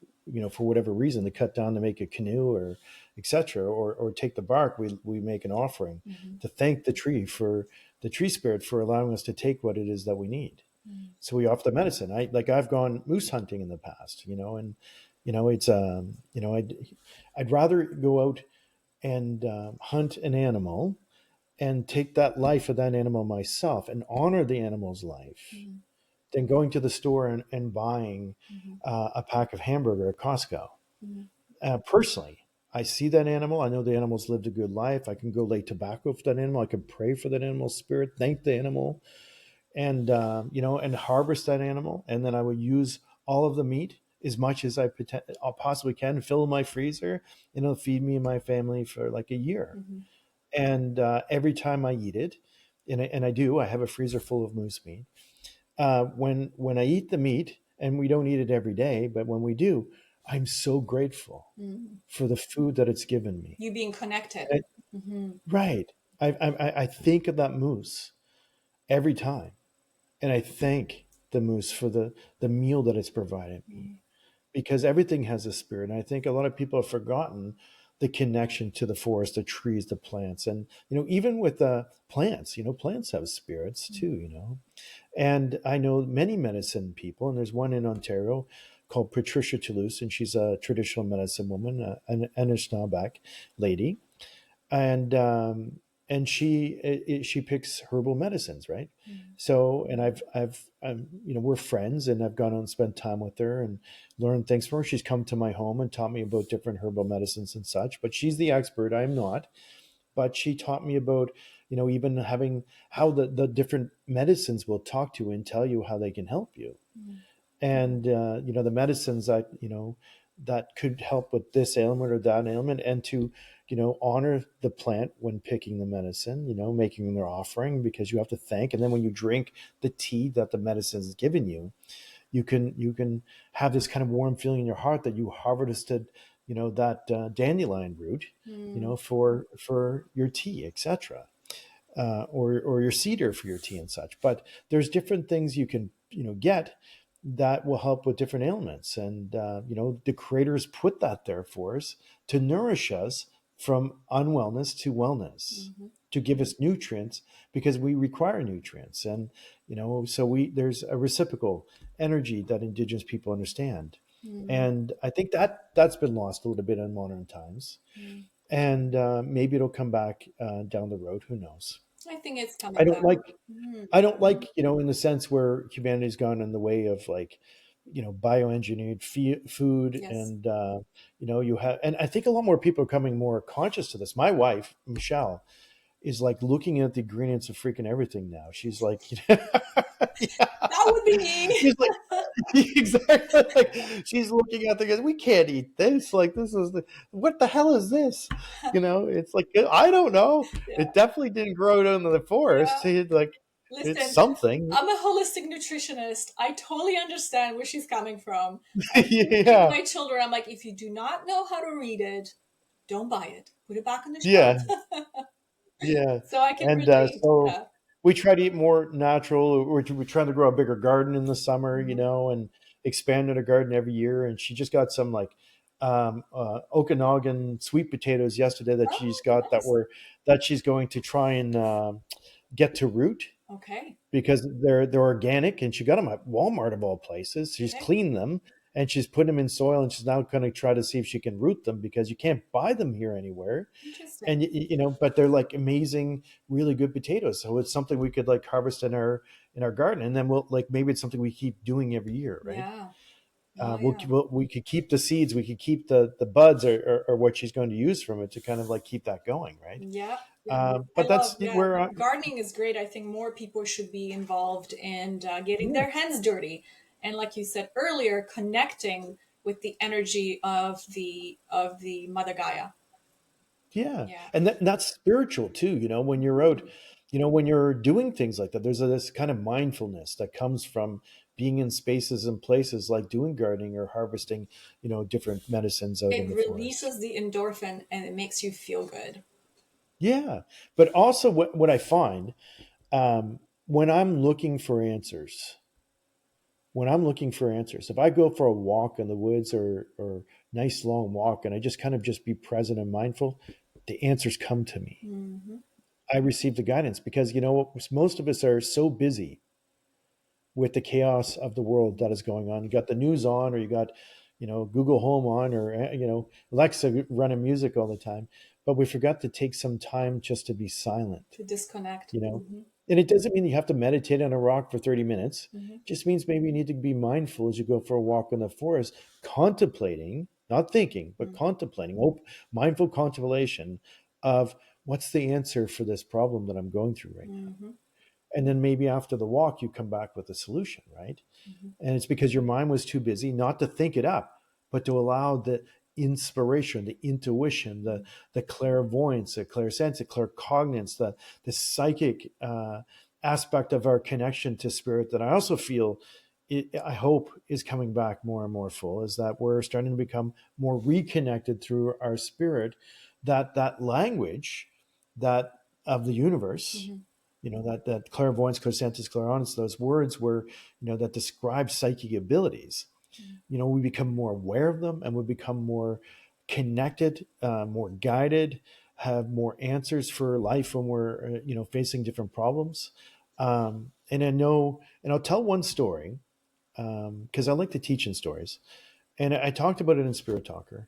S2: for whatever reason, to cut down to make a canoe or etc., or take the bark, we make an offering
S1: mhm,
S2: to thank the tree, for the tree spirit, for allowing us to take what it is that we need.
S1: mm,
S2: So we offer the medicine. I've gone moose hunting in the past, and it's I'd rather go out and hunt an animal and take that life of that animal myself and honor the animal's life
S1: mm,
S2: than going to the store and buying
S1: mhm,
S2: a pack of hamburger at Costco.
S1: mhm,
S2: Personally, I see that animal. I know the animal's lived a good life. I can go lay tobacco for that animal. I can pray for that animal's spirit, thank the animal, and and harvest that animal. And then I would use all of the meat as much as I possibly can, fill my freezer, and it'll feed me and my family for like a year.
S1: mhm,
S2: And every time I eat it, and I do, I have a freezer full of moose meat. When I eat the meat, and we don't eat it every day, but when we do, I'm so grateful
S1: mm.
S2: for the food that it's given me.
S1: You being connected.
S2: I-
S1: Hmm.
S2: right. I think of that moose every time, and I thank the moose for the meal that it's provided me, because everything has a spirit. And I think a lot of people have forgotten the connection to the forest, the trees, the plants. And, even with the plants, plants have spirits too, And I know many medicine people, and there's one in Ontario called Patricia Toulouse, and she's a traditional medicine woman, an Anishinaabe lady, and she picks herbal medicines, right? So, and we're friends, and I've gone out and spent time with her and learned things from her. She's come to my home and taught me about different herbal medicines and such, but she's the expert, I'm not. But she taught me about, even having how the different medicines will talk to you and tell you how they can help you. And the medicines that that could help with this ailment or that ailment, and to honor the plant when picking the medicine, making their offering, because you have to thank. And then when you drink the tea that the medicine has given you, you can have this kind of warm feeling in your heart that you harvested that dandelion root,
S1: Mm,
S2: for your tea, etc., or your cedar for your tea and such. But there's different things you can get that will help with different ailments, and the creators put that there for us to nourish us from unwellness to wellness,
S1: mhm,
S2: to give us nutrients, because we require nutrients. And so there's a reciprocal energy that Indigenous people understand.
S1: mm,
S2: And I think that's been lost a little bit in modern times,
S1: mm.
S2: and maybe it'll come back down the road. Who knows?
S1: I think it's
S2: I
S1: coming
S2: don't
S1: back.
S2: like
S1: Mm,
S2: I don't like, in the sense where humanity's gone in the way of, like, bioengineered food,
S1: yes.
S2: and you have, and I think a lot more people are becoming more conscious to this. My wife, Michelle, is like looking at the ingredients of freaking everything now. She's like, yeah,
S1: That would be me.
S2: she's like, Exactly. Like she's looking at the guys. We can't eat this. Like this is what the hell is this? It's like I don't know.
S1: Yeah,
S2: It definitely didn't grow down in the forest.
S1: yeah.
S2: It's like it's
S1: Listen,
S2: something.
S1: I'm a holistic nutritionist. I totally understand where she's coming from. I keep telling
S2: Yeah,
S1: my children, I'm like, if you do not know how to read it, don't buy it. Put it back on the
S2: yeah,
S1: shelf.
S2: yeah.
S1: So I can
S2: And
S1: relate.
S2: so
S1: Yeah.
S2: we try to eat more natural. We're trying to grow a bigger garden in the summer,
S1: Mhm.
S2: and expand our garden every year. And she just got some like Okanagan sweet potatoes yesterday that she's
S1: Oh,
S2: got
S1: nice.
S2: that she's going to try and get to root
S1: Okay.
S2: because they're organic, and she got them at Walmart of all places. She's
S1: Okay.
S2: cleaned them and she's put them in soil, and she's now going to try to see if she can root them because you can't buy them here anywhere.
S1: Interesting.
S2: And but they're like amazing, really good potatoes. So it's something we could like harvest in our garden, and then we'll like maybe it's something we keep doing every year, right?
S1: Yeah. Oh, yeah.
S2: We could keep the seeds, we could keep the buds, or what she's going to use from it to kind of like keep that going, right?
S1: Yeah. Yeah. I
S2: But
S1: love,
S2: that's
S1: yeah.
S2: where
S1: Gardening is great. I think more people should be involved in getting
S2: yeah.
S1: their hands dirty. And like you said earlier, connecting with the energy of the Mother Gaia.
S2: Yeah,
S1: Yeah.
S2: and that's spiritual too. When you're out,
S1: Mhm.
S2: when you're doing things like that, there's this kind of mindfulness that comes from being in spaces and places like doing gardening or harvesting, different medicines out in
S1: It
S2: the forest.
S1: releases the endorphin and it makes you feel good.
S2: Yeah, but also what I find when I'm looking for answers, if I go for a walk in the woods or nice long walk, and I just kind of just be present and mindful, the answers come to me.
S1: Hmm.
S2: I receive the guidance because most of us are so busy with the chaos of the world that is going on. You got the news on, or you got Google Home on, or Alexa running music all the time, but we forgot to take some time just to be silent.
S1: To disconnect.
S2: You know,
S1: Hmm.
S2: and it doesn't mean you have to meditate on a rock for 30 minutes.
S1: Hmm.
S2: It just means maybe you need to be mindful as you go for a walk in the forest, contemplating, not thinking, but contemplating, mindful contemplation of what's the answer for this problem that I'm going through right now.
S1: Hmm.
S2: And then maybe after the walk, you come back with a solution, right?
S1: Hmm.
S2: And it's because your mind was too busy not to think it up, but to allow the inspiration, the intuition, the clairvoyance, the clairsense, the claircognizance, the psychic aspect of our connection to spirit that I also feel, I hope, is coming back more and more full, is that we're starting to become more reconnected through our spirit, that language that of the universe,
S1: Hmm.
S2: that clairvoyance, clairsense, clairaudience, those words were, that describe psychic abilities. We become more aware of them, and we become more connected, more guided, have more answers for life when we're, facing different problems. And I know, and I'll tell one story because I like to teach in stories. And I talked about it in Spirit Talker.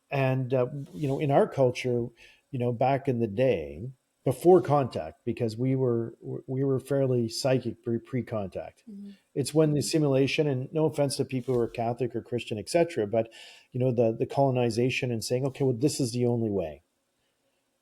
S2: And in our culture, back in the day, before contact, because we were fairly psychic pre-contact.
S1: Hmm.
S2: It's when the simulation, and no offense to people who are Catholic or Christian, etc., but the colonization and saying, okay, well, this is the only way,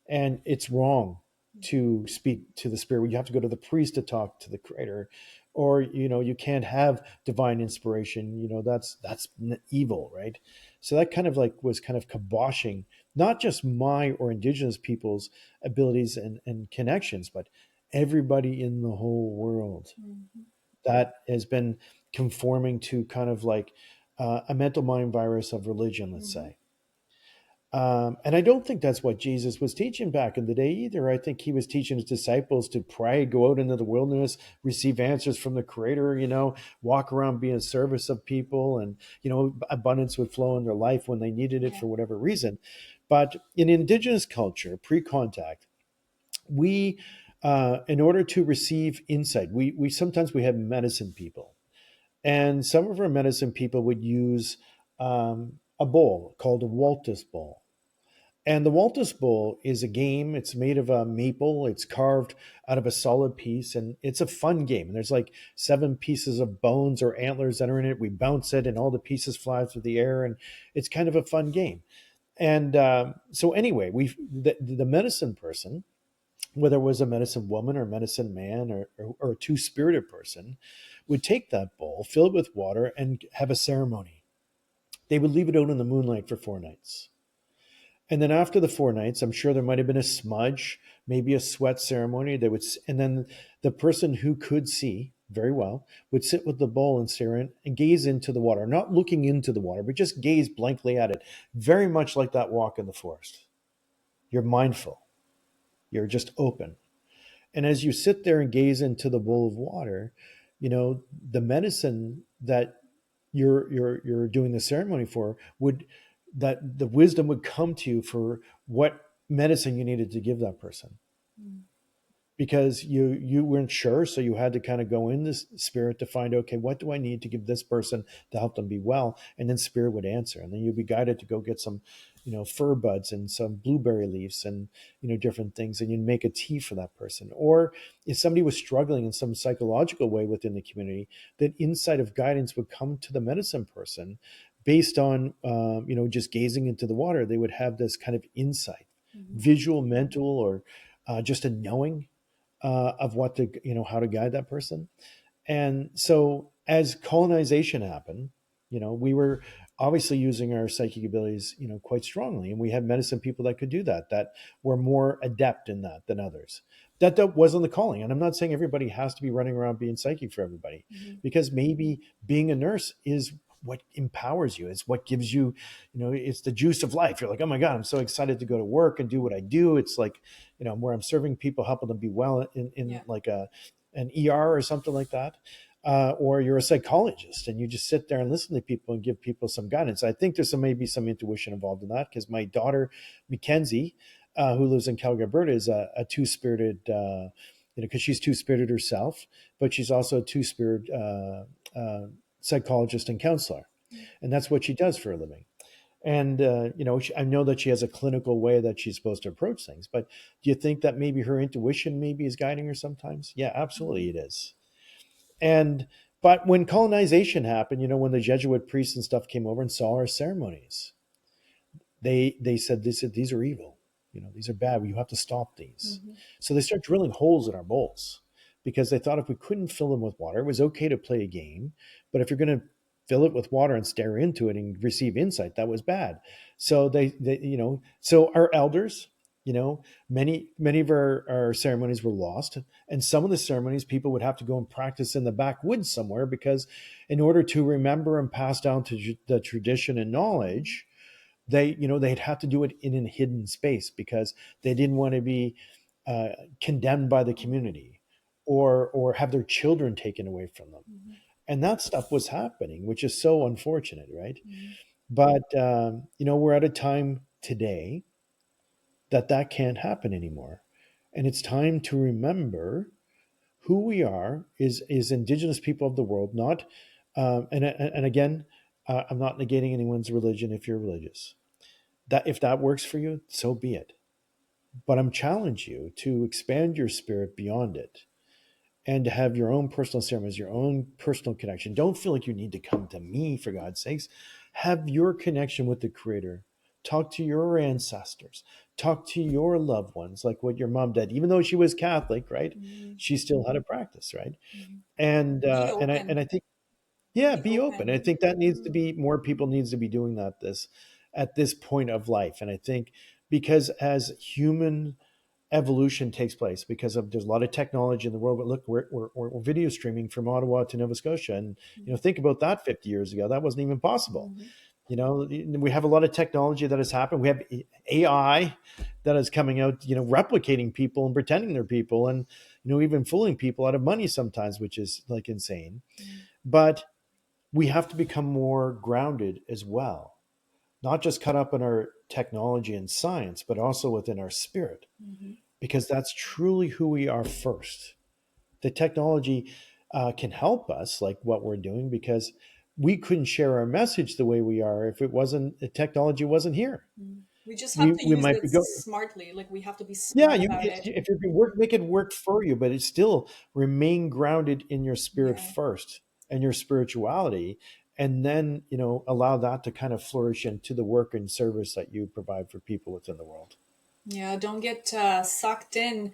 S2: and it's wrong to speak to the spirit. You have to go to the priest to talk to the creator, or you can't have divine inspiration. That's evil, right? So that kind of like was kind of kiboshing not just my or indigenous people's abilities and connections, but everybody in the whole world
S1: Hmm.
S2: that has been conforming to kind of like a mental mind virus of religion, let's
S1: Hmm.
S2: say. And I don't think that's what Jesus was teaching back in the day either. I think he was teaching his disciples to pray, go out into the wilderness, receive answers from the Creator, walk around, be in service of people, and, abundance would flow in their life when they needed it
S1: Yeah.
S2: for whatever reason. But in indigenous culture, pre contact, we, in order to receive insight, we sometimes we have medicine people. And some of our medicine people would use a bowl called a Waltus bowl, and the Waltus Bowl is a game. It's made of a maple. It's carved out of a solid piece, and it's a fun game. And there's like 7 pieces of bones or antlers that are in it. We bounce it, and all the pieces fly through the air, and it's kind of a fun game. And so anyway, the medicine person whether it was a medicine woman or medicine man or a two-spirited person, would take that bowl, fill it with water, and have a ceremony. They would leave it out in the moonlight for 4 nights. And then after the 4 nights, I'm sure there might have been a smudge, maybe a sweat ceremony. And then the person who could see very well would sit with the bowl and stare in and gaze into the water, not looking into the water, but just gaze blankly at it, very much like that walk in the forest. You're mindful. You're just open. And as you sit there and gaze into the bowl of water, the medicine that you're doing the ceremony for would that the wisdom would come to you for what medicine you needed to give that person, because you weren't sure, so you had to kind of go in this spirit to find, okay, what do I need to give this person to help them be well? And then spirit would answer, and then you'd be guided to go get some fir buds and some blueberry leaves and different things, and you'd make a tea for that person. Or if somebody was struggling in some psychological way within the community, that insight of guidance would come to the medicine person based on just gazing into the water. They would have this kind of insight, visual, mental, or just a knowing of what to how to guide that person. And so as colonization happened, we were obviously using our psychic abilities quite strongly, and we had medicine people that could do that were more adept in that than others. That wasn't the calling, and I'm not saying everybody has to be running around being psychic for everybody, because maybe being a nurse is what empowers you. It's what gives you, it's the juice of life. You're like, oh my God, I'm so excited to go to work and do what I do. It's like, where I'm serving people, helping them be well in like an ER or something like that. Or you're a psychologist and you just sit there and listen to people and give people some guidance. I think there's maybe some intuition involved in that, because my daughter, Mackenzie, who lives in Calgary, Alberta, is a two-spirited, because she's two-spirited herself, but she's also a two-spirit psychologist and counselor. And that's what she does for a living. And, I know that she has a clinical way that she's supposed to approach things, but do you think that maybe her intuition maybe is guiding her sometimes? Yeah, absolutely it is. But when colonization happened, when the Jesuit priests and stuff came over and saw our ceremonies, they said, these are evil. These are bad. You have to stop these. So they start drilling holes in our bowls, because they thought if we couldn't fill them with water, it was okay to play a game. But if you're going to fill it with water and stare into it and receive insight, that was bad. So so our elders, many of our ceremonies were lost. And some of the ceremonies people would have to go and practice in the backwoods somewhere, because in order to remember and pass down to the tradition and knowledge, they'd have to do it in a hidden space, because they didn't want to be condemned by the community or have their children taken away from them. And that stuff was happening, which is so unfortunate, right? But we're at a time today that can't happen anymore, and it's time to remember who we are is Indigenous people of the world. Not and again, I'm not negating anyone's religion. If you're religious, that if that works for you, so be it. But I'm challenge you to expand your spirit beyond it, and to have your own personal ceremonies, your own personal connection. Don't feel like you need to come to me, for God's sakes. Have your connection with the Creator. Talk to your ancestors. Talk to your loved ones, like what your mom did. Even though she was Catholic, right? She still had a practice, right? And
S1: Be
S2: and I
S1: open.
S2: think, yeah,
S1: Be
S2: be open. I
S1: open.
S2: think that needs to be more people needs to be doing that at this point of life. And I think because as human evolution takes place, because of there's a lot of technology in the world, but look, we're video streaming from Ottawa to Nova Scotia, and think about that 50 years ago, that wasn't even possible. We have a lot of technology that has happened. We have AI that is coming out, replicating people and pretending they're people, and even fooling people out of money sometimes, which is like insane. But we have to become more grounded as well, not just caught up in our technology and science, but also within our spirit, because that's truly who we are first. The technology can help us, like what we're doing, because we couldn't share our message the way we are if it wasn't the technology wasn't here.
S1: We just have to
S2: We
S1: use
S2: might
S1: it
S2: be go,
S1: smartly. Like we have to be
S2: yeah.
S1: smart about it.
S2: If you can work, make it work for you, but it still remain grounded in your spirit
S1: Yeah.
S2: first and your spirituality, and then allow that to kind of flourish into the work and service that you provide for people within the world.
S1: Yeah. Don't get sucked in.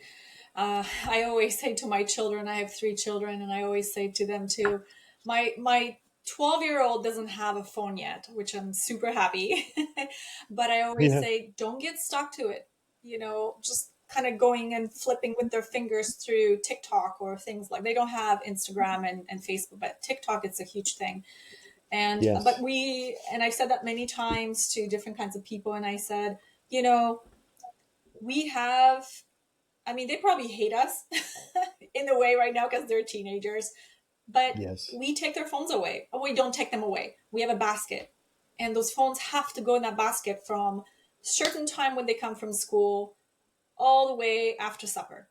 S1: I always say to my children, I have 3 children, and I always say to them too, my 12-year-old doesn't have a phone yet, which I'm super happy. But I always
S2: Yeah.
S1: say, don't get stuck to it. Just kind of going and flipping with their fingers through TikTok or things like they don't have Instagram and Facebook, but TikTok, it's a huge thing. But
S2: Yes.
S1: I've said that many times to different kinds of people. And I said, we have, I mean, they probably hate us in a way right now because they're teenagers, but
S2: Yes.
S1: we take their phones away. Oh, we don't take them away. We have a basket, and those phones have to go in that basket from certain time when they come from school all the way after supper.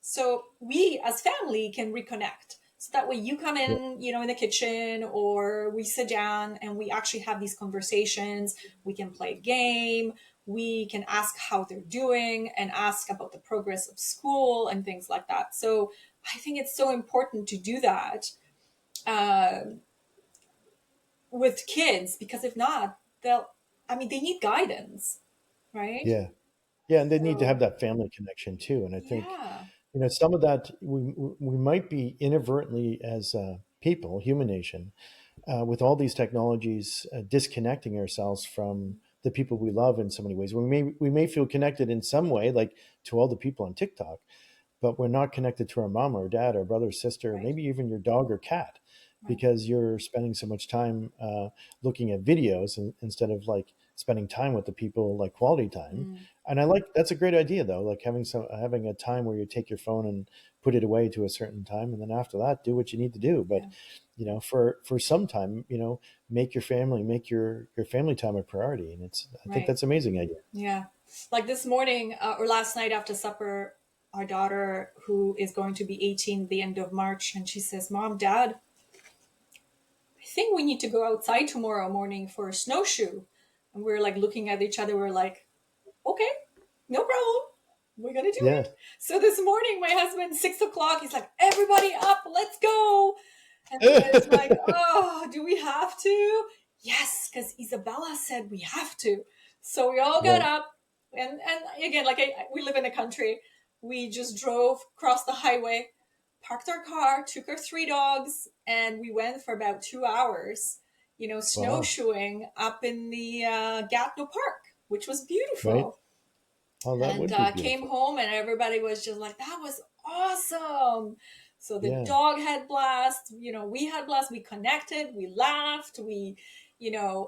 S1: So we as family can reconnect. So that way you come
S2: Yeah.
S1: in, in the kitchen, or we sit down and we actually have these conversations. We can play a game. We can ask how they're doing and ask about the progress of school and things like that. So I think it's so important to do that uh, with kids, because if not, they need guidance, right?
S2: Yeah. Yeah, and they need to have
S1: So,
S2: that family connection too. And I think,
S1: yeah,
S2: some of that we might be inadvertently as people, human nation, with all these technologies, disconnecting ourselves from the people we love in so many ways. We may feel connected in some way, like to all the people on TikTok, but we're not connected to our mom or dad or brother or sister,
S1: right,
S2: maybe even your dog or cat,
S1: right.
S2: because you're spending so much time looking at videos instead of like spending time with the people, like quality time.
S1: Mm,
S2: And I like that's a great idea though, like having a time where you take your phone and put it away to a certain time, and then after that, do what you need to do. But
S1: yeah,
S2: for some time, make your family time a priority, and I think
S1: right.
S2: that's an amazing idea.
S1: Yeah. Like this morning or last night after supper, our daughter, who is going to be 18 the end of March, and she says, Mom, Dad, I think we need to go outside tomorrow morning for a snowshoe. And we're like looking at each other. We're like, okay, no problem. We're going to do
S2: Yeah.
S1: it. So this morning, my husband, 6 o'clock, he's like, everybody up, let's go. And then it's like, oh, do we have to? Yes, because Isabella said we have to. So we all got
S2: Right.
S1: up, and again, like we live in a country. We just drove across the highway, parked our car, took our 3 dogs, and we went for about 2 hours,
S2: Wow.
S1: snowshoeing up in the Gatineau Park, which was
S2: Right.
S1: beautiful.
S2: Oh, that
S1: And
S2: would be
S1: came
S2: beautiful.
S1: home, and everybody was just like, that was awesome. So the
S2: Yeah.
S1: dog had blast, we had blast, we connected, we laughed, we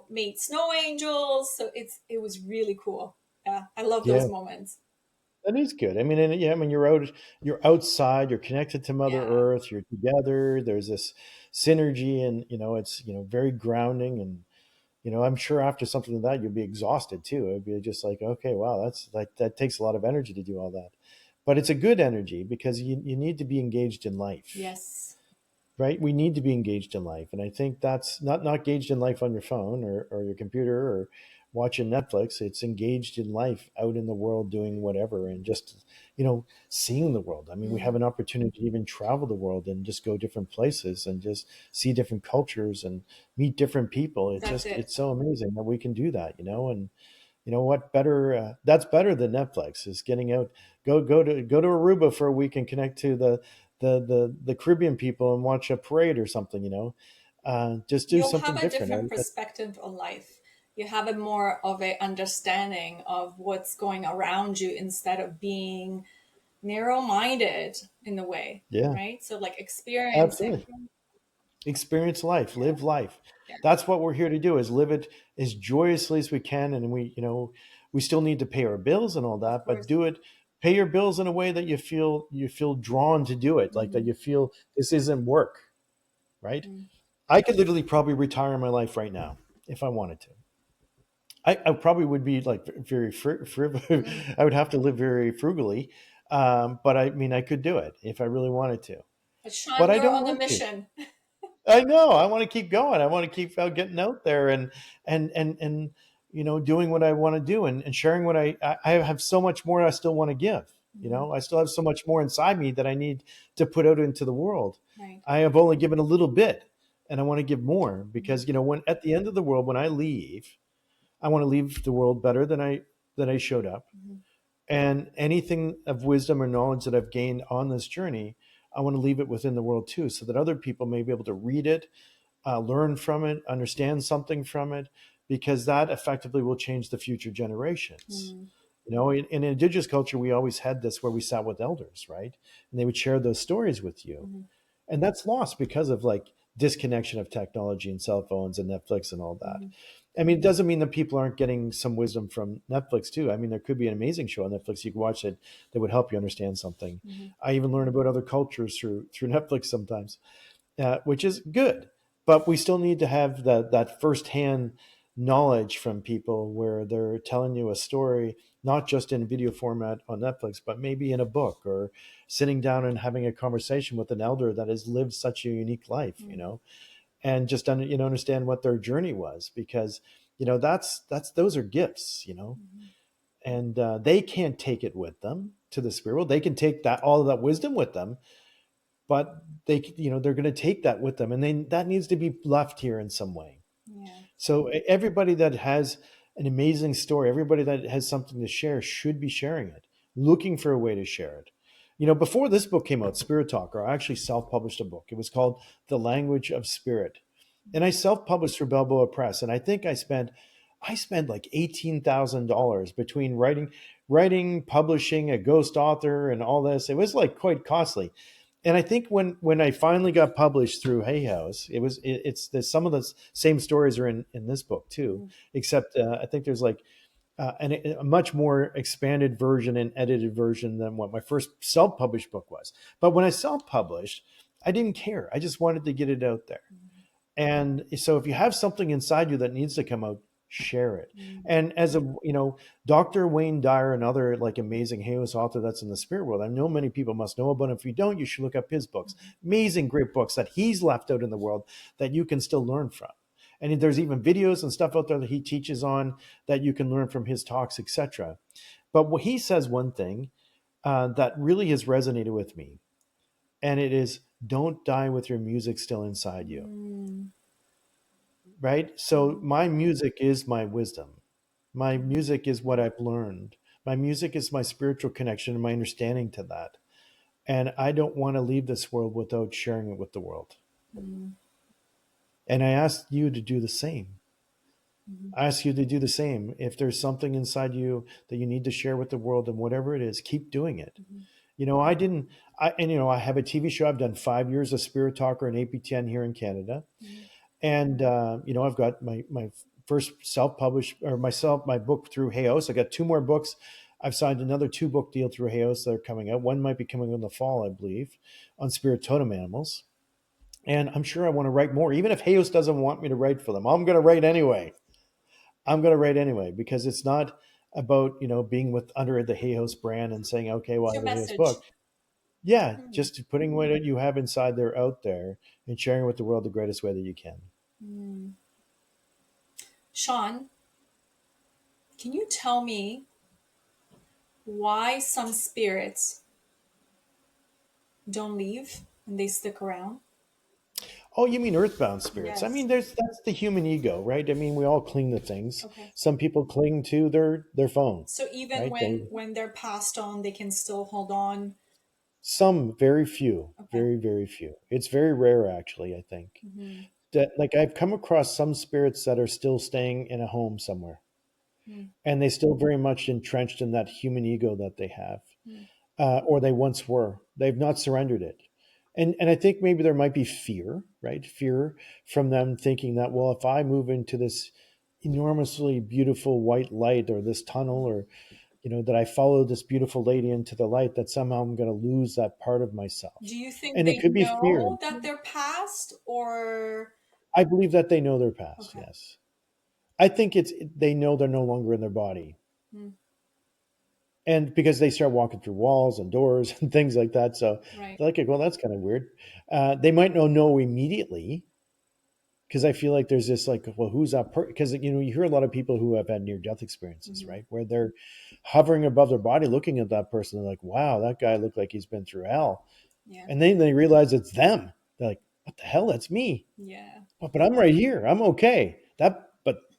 S1: made snow angels. So it was really cool. Yeah, I love those
S2: Yeah.
S1: moments.
S2: That is good. I mean, and yeah, I mean, you're outside, you're connected to Mother
S1: Yeah,
S2: Earth, you're together. There's this synergy, and it's very grounding. And I'm sure after something like that, you'll be exhausted too. It'd be just like, okay, wow, that's like that takes a lot of energy to do all that. But it's a good energy because you need to be engaged in life.
S1: yes,
S2: Right, we need to be engaged in life, and I think that's not engaged in life on your phone or your computer or watching Netflix. It's engaged in life out in the world, doing whatever, and just seeing the world. I mean, we have
S1: mm,
S2: an opportunity to even travel the world and just go different places and just see different cultures and meet different people.
S1: that's it.
S2: It's so amazing that we can do that, and what better, that's better than Netflix, is getting out, go to Aruba for a week and connect to the Caribbean people and watch a parade or something, just do
S1: You'll have
S2: something
S1: a
S2: different.
S1: different perspective on life. You have a more of a understanding of what's going around you instead of being narrow-minded in a way,
S2: Yeah,
S1: right? So like experiencing.
S2: absolutely. Experience life,
S1: Yeah,
S2: live life.
S1: yeah,
S2: That's what we're here to do, is live it as joyously as we can. And we still need to pay our bills and all
S1: of
S2: that, but
S1: course.
S2: pay your bills in a way that you feel drawn to do it, like that
S1: Hmm.
S2: you feel this isn't work, right?
S1: Mm.
S2: I could literally probably retire my life right now if I wanted to. I probably would be like very
S1: Mm.
S2: I would have to live very frugally, but I mean, I could do it if I really wanted to,
S1: But
S2: but
S1: Sean,
S2: I
S1: you're
S2: don't
S1: on a
S2: want to.
S1: mission.
S2: I know. I want to keep going. I want to keep getting out there and doing what I want to do, and sharing what I have so much more I still want to give.
S1: Hmm.
S2: I still have so much more inside me that I need to put out into the world.
S1: Right.
S2: I have only given a little bit, and I want to give more,
S1: Hmm.
S2: because when at the end of the world, when I leave, I want to leave the world better than I showed up,
S1: Hmm.
S2: And anything of wisdom or knowledge that I've gained on this journey, I want to leave it within the world too, so that other people may be able to read it, learn from it, understand something from it, because that effectively will change the future generations.
S1: Mm.
S2: You know, in Indigenous culture, we always had this where we sat with elders, right? And they would share those stories with you.
S1: Mm-hmm.
S2: And that's lost because of like disconnection of technology and cell phones and Netflix and all that.
S1: Mm-hmm.
S2: I mean, it doesn't mean that people aren't getting some wisdom from Netflix too. I mean, there could be an amazing show on Netflix you can watch it that would help you understand something.
S1: Mm-hmm.
S2: I even learn about other cultures through Netflix sometimes, which is good. But we still need to have that firsthand knowledge from people where they're telling you a story, not just in video format on Netflix, but maybe in a book, or sitting down and having a conversation with an elder that has lived such a unique life, you
S1: Mm-hmm.
S2: know, and just understand what their journey was, because that's those are gifts, and they can't take it with them to the spirit world. They can take that all of that wisdom with them, but they're going to take that with them, and then that needs to be left here in some way.
S1: Yeah.
S2: So everybody that has an amazing story, everybody that has something to share should be sharing it, looking for a way to share it. Before this book came out, Spirit Talker, I actually self-published a book. It was called The Language of Spirit. And I self-published through Balboa Press. And I think I spent like $18,000 between writing, publishing, a ghost author, and all this. It was like quite costly. And I think when I finally got published through Hay House, it's there's some of the same stories are in this book too,
S1: Mm-hmm.
S2: except I think there's like a much more expanded version and edited version than what my first self-published book was. But when I self-published, I didn't care. I just wanted to get it out there. And so if you have something inside you that needs to come out, share it.
S1: Mm-hmm.
S2: And as Dr. Wayne Dyer, another like amazing Helios author that's in the spirit world, I know many people must know about him. If you don't, you should look up his books. Amazing, great books that he's left out in the world that you can still learn from. And there's even videos and stuff out there that he teaches on that you can learn from his talks, etc. But what he says one thing that really has resonated with me, and it is, don't die with your music still inside you.
S1: Mm-hmm.
S2: Right? So my music is my wisdom. My music is what I've learned. My music is my spiritual connection and my understanding to that. And I don't want to leave this world without sharing it with the world.
S1: Mm-hmm.
S2: And I ask you to do the same.
S1: Mm-hmm.
S2: I ask you to do the same. If there's something inside you that you need to share with the world, and whatever it is, keep doing it.
S1: Mm-hmm.
S2: I have a TV show. I've done 5 years of Spirit Talker and APTN here in Canada.
S1: Mm-hmm.
S2: And I've got my first self-published, or my book through Hayos. I got 2 more books. I've signed another 2-book deal through Hayos that are coming out. One might be coming in the fall, I believe, on spirit totem animals. And I'm sure I want to write more. Even if Hayos doesn't want me to write for them, I'm going to write anyway. Because it's not about being with under the Hayos brand and saying, okay, well,
S1: It's
S2: I
S1: your
S2: have a Hayos
S1: message.
S2: book. Yeah,
S1: Mm-hmm.
S2: just putting what you have inside there out there and sharing with the world the greatest way that you can.
S1: Mm-hmm. Sean, can you tell me why some spirits don't leave and they stick around?
S2: Oh, you mean earthbound spirits? I
S1: Yes.
S2: mean, that's the human ego, right? I mean, we all cling to things.
S1: Okay.
S2: Some people cling to their phone,
S1: So even
S2: right?
S1: when they're passed on, they can still hold on.
S2: Some, very few,
S1: Okay.
S2: very very few. It's very rare, actually. I think
S1: Mm-hmm.
S2: that, like, I've come across some spirits that are still staying in a home somewhere, and they still very much entrenched in that human ego that they have,
S1: Mm-hmm.
S2: or they once were. They've not surrendered it. And I think maybe there might be fear, right? Fear from them thinking that, well, if I move into this enormously beautiful white light, or this tunnel, or that I follow this beautiful lady into the light, that somehow I'm going to lose that part of myself.
S1: Do you think
S2: And it
S1: they
S2: could be fear.
S1: know that they're past, or
S2: I believe that they know their past.
S1: okay?
S2: Yes. I think they know they're no longer in their body.
S1: Mm,
S2: And because they start walking through walls and doors and things like that. So
S1: right.
S2: they're like, well, that's kind of weird. They might not know immediately, because I feel like there's this, like, well, who's that person? Because you hear a lot of people who have had near-death experiences,
S1: Mm-hmm.
S2: right, where they're hovering above their body, looking at that person. They're like, wow, that guy looked like he's been through hell.
S1: Yeah.
S2: And then they realize it's them. They're like, what the hell? That's me.
S1: Yeah.
S2: But I'm right here. I'm okay. But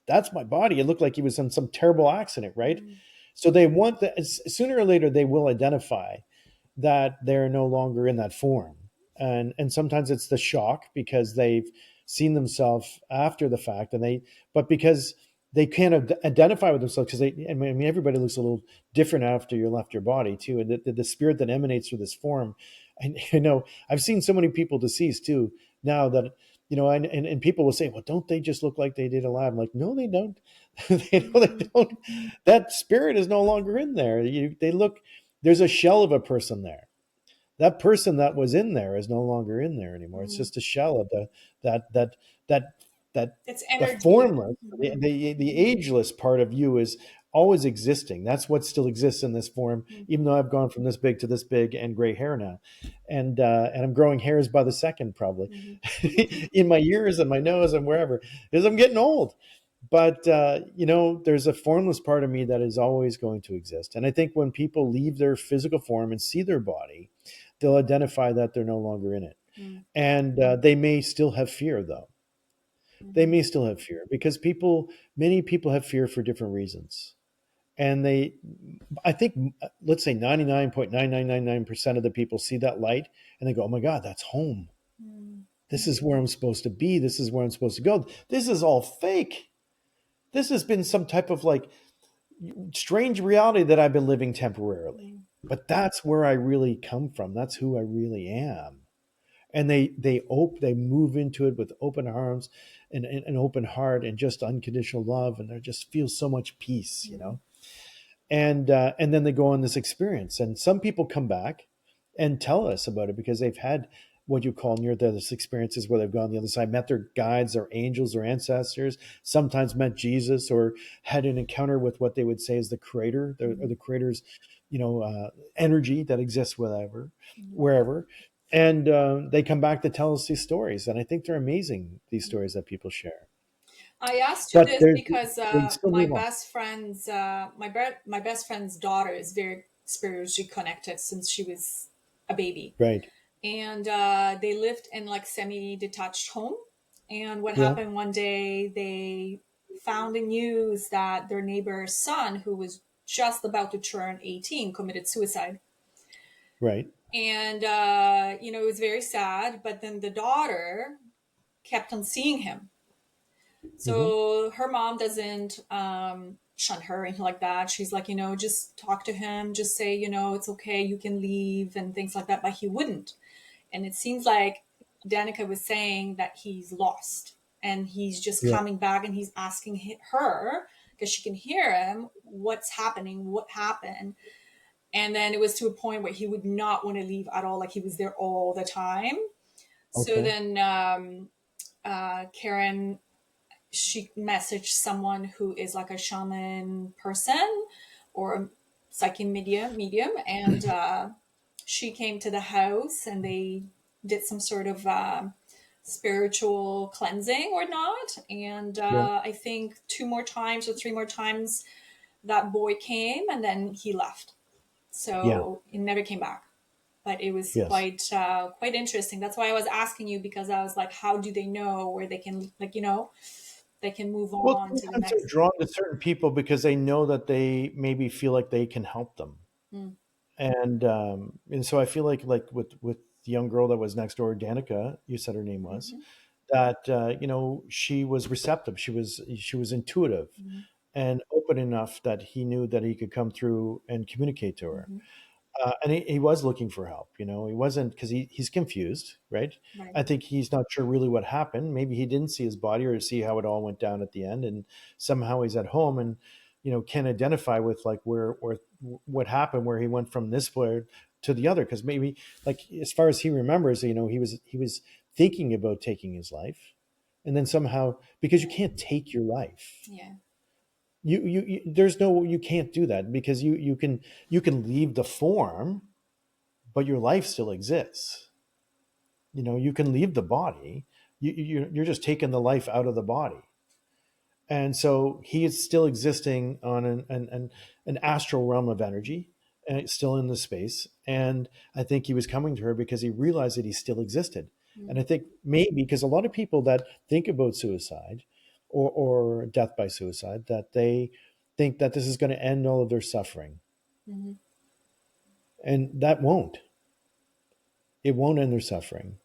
S2: that's my body. It looked like he was in some terrible accident, right?
S1: Mm-hmm.
S2: So they want that sooner or later they will identify that they're no longer in that form. And sometimes it's the shock because they've seen themselves after the fact, but because they can't identify with themselves, because I mean everybody looks a little different after you left your body too, and the spirit that emanates through this form. And I've seen so many people deceased too now that and people will say, well, don't they just look like they did alive? I'm like, no, they don't. They don't. That spirit is no longer in there. They look, there's a shell of a person there. That person that was in there is no longer in there anymore. It's just a shell of that that that that
S1: It's
S2: the
S1: energy.
S2: formless, the ageless part of you is always existing. That's what still exists in this form, even though I've gone from this big to this big and gray hair now, and I'm growing hairs by the second probably in my ears and my nose and wherever, because I'm getting old. But there's a formless part of me that is always going to exist. And I think when people leave their physical form and see their body, they'll identify that they're no longer in it. And they may still have fear, though. They may still have fear because many people have fear for different reasons. And I think, let's say 99.9999% of the people see that light and they go, oh my God, that's home. This is where I'm supposed to be. This is where I'm supposed to go. This is all fake. This has been some type of like strange reality that I've been living temporarily. But that's where I really come from. That's who I really am. And they move into it with open arms and an open heart and just unconditional love, and they just feel so much peace, and then they go on this experience. And some people come back and tell us about it because they've had what you call near-death experiences where they've gone the other side, met their guides or angels or ancestors, sometimes met Jesus, or had an encounter with what they would say is the creator, or the creator's energy that exists wherever. And they come back to tell us these stories, and I think they're amazing, these stories that people share.
S1: I asked you
S2: But
S1: this because
S2: they still
S1: my
S2: move on.
S1: best friend's my best friend's daughter is very spiritually connected since she was a baby,
S2: Right.
S1: and they lived in like semi-detached home. And what
S2: Yeah.
S1: happened one day, they found the news that their neighbor's son, who was just about to turn 18, committed suicide.
S2: Right.
S1: And it was very sad. But then the daughter kept on seeing him.
S2: Hmm.
S1: So her mom doesn't shun her or anything like that. She's like, just talk to him, just say, it's okay, you can leave and things like that. But he wouldn't. And it seems like Danica was saying that he's lost and he's just
S2: Yeah.
S1: coming back and he's asking her, because she can hear him, what's happening, what happened. And then it was to a point where he would not want to leave at all. Like he was there all the time. So
S2: Okay.
S1: then Karen, she messaged someone who is like a shaman person or a psychic medium, and she came to the house and they did some sort of spiritual cleansing or not. And
S2: Yeah.
S1: I think two more times or three more times that boy came and then he left.
S2: Yeah.
S1: So he never came back. But it was
S2: Yes.
S1: quite interesting. That's why I was asking you, because I was like, how do they know, or they can they can move
S2: Well,
S1: on to the
S2: sometimes they're
S1: next.
S2: drawn to certain people because they know that they maybe feel like they can help them.
S1: Mm,
S2: And so I feel like with the young girl that was next door, Danica, you said her name was,
S1: mhm,
S2: that she was receptive. She was intuitive
S1: mhm,
S2: and open enough that he knew that he could come through and communicate to her.
S1: mhm.
S2: And he was looking for help. He wasn't, because he's confused, right?
S1: Right.
S2: I think he's not sure really what happened. Maybe he didn't see his body or see how it all went down at the end, and somehow he's at home and can identify with like where what happened, where he went from this player to the other. Because maybe, like, as far as he remembers, he was thinking about taking his life, and then somehow, because you can't take your life,
S1: Yeah.
S2: there's no, you can't do that, because you can leave the form, but your life still exists. You can leave the body. You're just taking the life out of the body. And so he is still existing on an astral realm of energy, and it's still in the space. And I think he was coming to her because he realized that he still existed. And I
S1: Mm,
S2: think maybe because a lot of people that think about suicide or death by suicide, that think that this is going to end all of their suffering.
S1: Mm-hmm.
S2: And that won't. It won't end their suffering.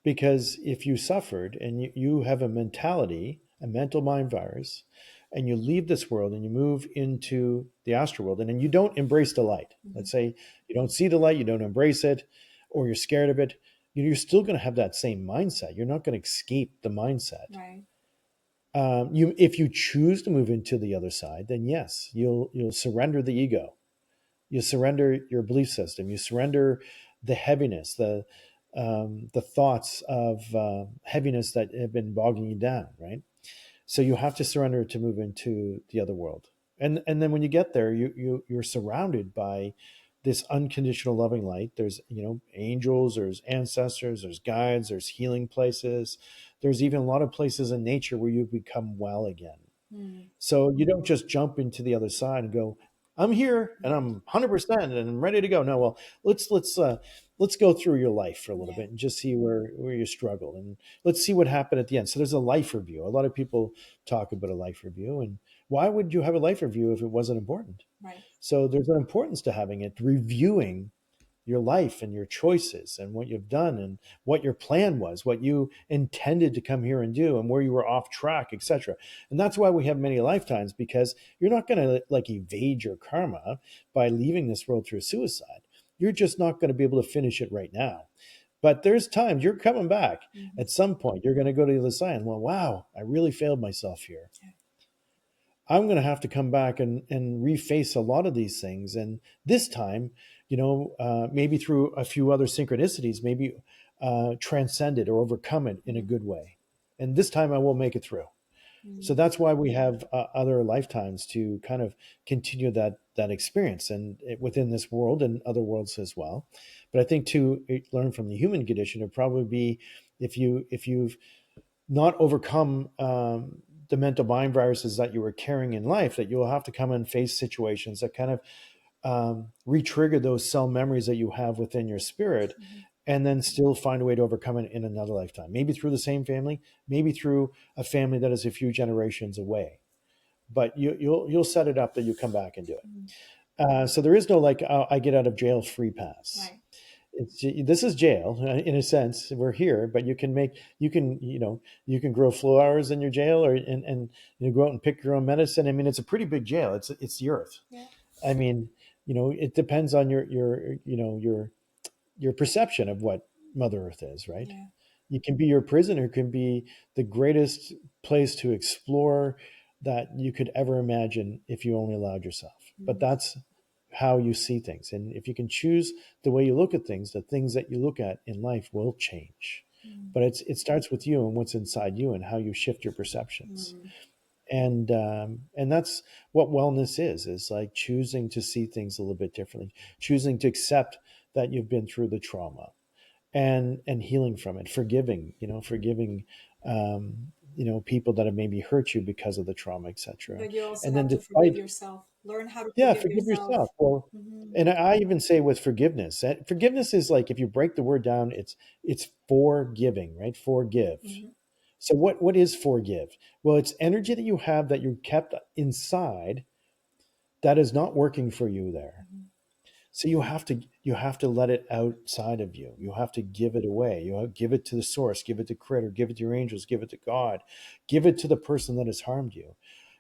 S2: Because if you suffered and you have a mentality, a mental mind virus, and you leave this world and you move into the astral world and then you don't embrace the light,
S1: Mm-hmm.
S2: let's say you don't see the light, you don't embrace it, or you're scared of it, you're still going to have that same mindset. You're not going to escape the mindset.
S1: Right.
S2: If you choose to move into the other side, then yes, you'll surrender the ego. You surrender your belief system. You surrender the heaviness, the thoughts of heaviness that have been bogging you down, right? So you have to surrender to move into the other world. And then when you get there, you're surrounded by this unconditional loving light. There's angels, there's ancestors, there's guides, there's healing places. There's even a lot of places in nature where you become well again.
S1: Mm.
S2: So you don't just jump into the other side and go, I'm here and I'm 100% and I'm ready to go. No, well, let's go through your life for a little bit and just see where you struggle, and let's see what happened at the end. So there's a life review. A lot of people talk about a life review, and why would you have a life review if it wasn't important?
S1: Right.
S2: So there's an importance to having it, reviewing your life and your choices and what you've done and what your plan was, what you intended to come here and do and where you were off track, etc. And that's why we have many lifetimes, because you're not going to like evade your karma by leaving this world through suicide. You're just not going to be able to finish it right now. But there's times you're coming back.
S1: Mm-hmm.
S2: At some point, you're going to go to the other side and, well, wow, I really failed myself here.
S1: Yeah.
S2: I'm going to have to come back and reface a lot of these things. And this time, maybe through a few other synchronicities, maybe transcend it or overcome it in a good way. And this time I will make it through.
S1: Mm-hmm.
S2: So that's why we have other lifetimes to kind of continue that experience, and within this world and other worlds as well. But I think to learn from the human condition, it'd probably be if you've not overcome the mental mind viruses that you were carrying in life, that you'll have to come and face situations that kind of re-trigger those cell memories that you have within your spirit, and then still find a way to overcome it in another lifetime. Maybe through the same family, maybe through a family that is a few generations away. But you'll set it up that you come back and do it. So there is no like I get out of jail free pass.
S1: Right.
S2: This is jail in a sense. We're here, but you can grow flowers in your jail, or and go out and pick your own medicine. I mean, it's a pretty big jail. It's the earth.
S1: Yeah.
S2: I mean, it depends on your perception of what Mother Earth is, right?
S1: Yeah.
S2: You can be your prison, or it can be the greatest place to explore that you could ever imagine if you only allowed yourself.
S1: Mm-hmm.
S2: But that's how you see things. And if you can choose the way you look at things, the things that you look at in life will change.
S1: Mm-hmm.
S2: But it starts with you and what's inside you and how you shift your perceptions.
S1: Mm-hmm.
S2: And that's what wellness is like choosing to see things a little bit differently, choosing to accept that you've been through the trauma and healing from it, forgiving people that have maybe hurt you because of the trauma, etc.
S1: But you also
S2: And then
S1: have to forgive
S2: despite
S1: yourself. Learn how to forgive
S2: forgive
S1: yourself.
S2: yourself. Well,
S1: Mm-hmm.
S2: and I even say with forgiveness, forgiveness is like, if you break the word down, it's forgiving, right? Forgive.
S1: Mm-hmm.
S2: So what is forgive? Well, it's energy that you have that you kept inside that is not working for you there.
S1: Mm-hmm.
S2: So you have to let it outside of you. You have to give it away. Give it to the source, give it to Creator, give it to your angels, give it to God, give it to the person that has harmed you.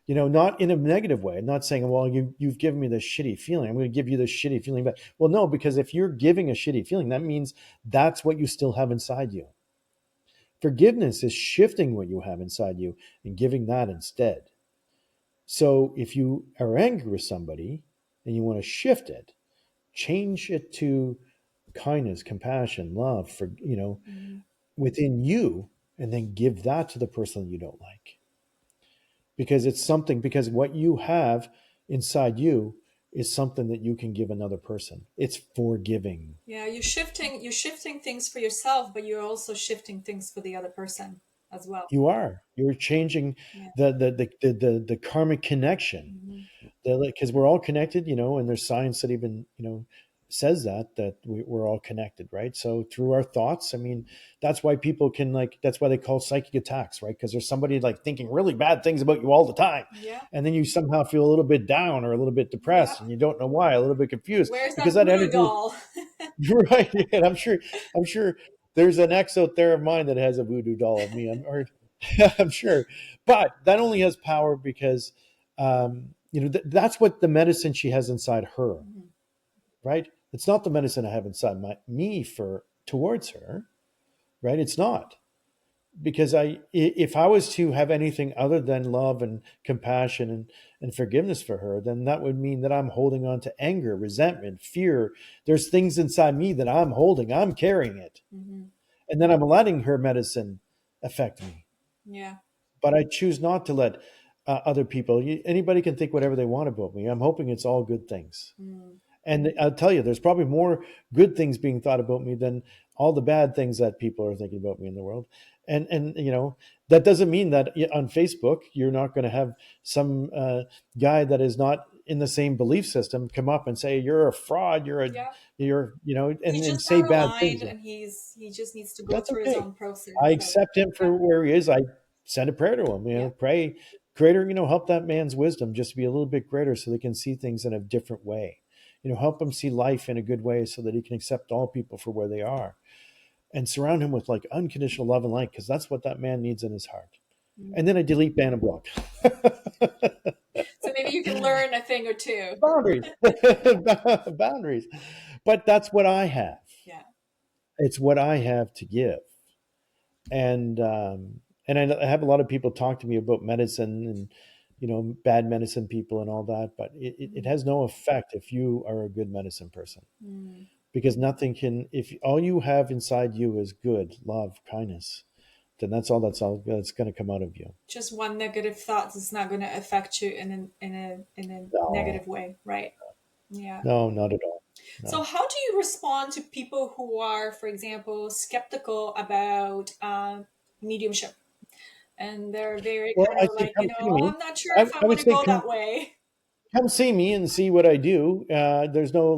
S2: Not in a negative way. Not saying, well, you've given me this shitty feeling, I'm going to give you this shitty feeling back. Well, no, because if you're giving a shitty feeling, that means that's what you still have inside you. Forgiveness is shifting what you have inside you and giving that instead. So if you are angry with somebody and you want to shift it, change it to kindness, compassion, love for
S1: Mm-hmm.
S2: within you, and then give that to the person you don't like. Because what you have inside you is something that you can give another person. It's forgiving.
S1: Yeah, you're shifting things for yourself, but you're also shifting things for the other person as well.
S2: You're changing
S1: Yeah.
S2: the karmic connection.
S1: Mm-hmm.
S2: Because we're all connected, and there's science that even says that we're all connected, right? So through our thoughts, I mean, that's why people can like, that's why they call psychic attacks, right? Because there's somebody like thinking really bad things about you all the time.
S1: Yeah.
S2: And then you somehow feel a little bit down or a little bit
S1: Yeah.
S2: depressed and you don't know why, a little bit confused
S1: Where's
S2: because
S1: that
S2: that
S1: voodoo
S2: energy,
S1: doll?
S2: right? And I'm sure there's an ex out there of mine that has a voodoo doll of me. I'm sure, but that only has power because, that's what the medicine she has inside her,
S1: Mhm.
S2: right? It's not the medicine I have inside me for towards her, right? It's not because if I was to have anything other than love and compassion and forgiveness for her, then that would mean that I'm holding on to anger, resentment, fear. There's things inside me that I'm carrying it.
S1: Mhm.
S2: And then I'm letting her medicine affect me.
S1: Yeah.
S2: But I choose not to let other people, anybody can think whatever they want about me. I'm hoping it's all good things.
S1: Mm.
S2: And I'll tell you, there's probably more good things being thought about me than all the bad things that people are thinking about me in the world. And that doesn't mean that on Facebook you're not going to have some guy that is not in the same belief system come up and say you're a fraud,
S1: Yeah.
S2: and,
S1: He's
S2: and
S1: just
S2: say
S1: out of
S2: bad
S1: line,
S2: things.
S1: and he just needs to go
S2: That's
S1: through his
S2: okay.
S1: own process.
S2: I
S1: So
S2: accept him
S1: yeah.
S2: for where he is. I send a prayer to him.
S1: Yeah.
S2: Pray, Creator. Help that man's wisdom just to be a little bit greater, so they can see things in a different way. Help him see life in a good way, so that he can accept all people for where they are, and surround him with like unconditional love and light, because that's what that man needs in his heart. And
S1: Mm.
S2: then I delete, ban, and block.
S1: So maybe you can learn a thing or two.
S2: Boundaries, boundaries. But that's what I have.
S1: Yeah.
S2: It's what I have to give. And I have a lot of people talk to me about medicine and bad medicine people and all that, but it
S1: Mm.
S2: has no effect if you are a good medicine person,
S1: Mm.
S2: because nothing can, if all you have inside you is good love, kindness, then that's all that's going to come out of you.
S1: Just one negative thought is not going to affect you in a
S2: No,
S1: negative way, right? Yeah.
S2: no, not at all.
S1: So,
S2: No.
S1: how do you respond to people who are, for example, skeptical about mediumship? And they're very
S2: Well,
S1: kind
S2: I
S1: of
S2: say
S1: like,
S2: come see me.
S1: I'm not sure if I
S2: I
S1: want
S2: would
S1: to
S2: say
S1: go that way.
S2: come see me and see what I do. There's no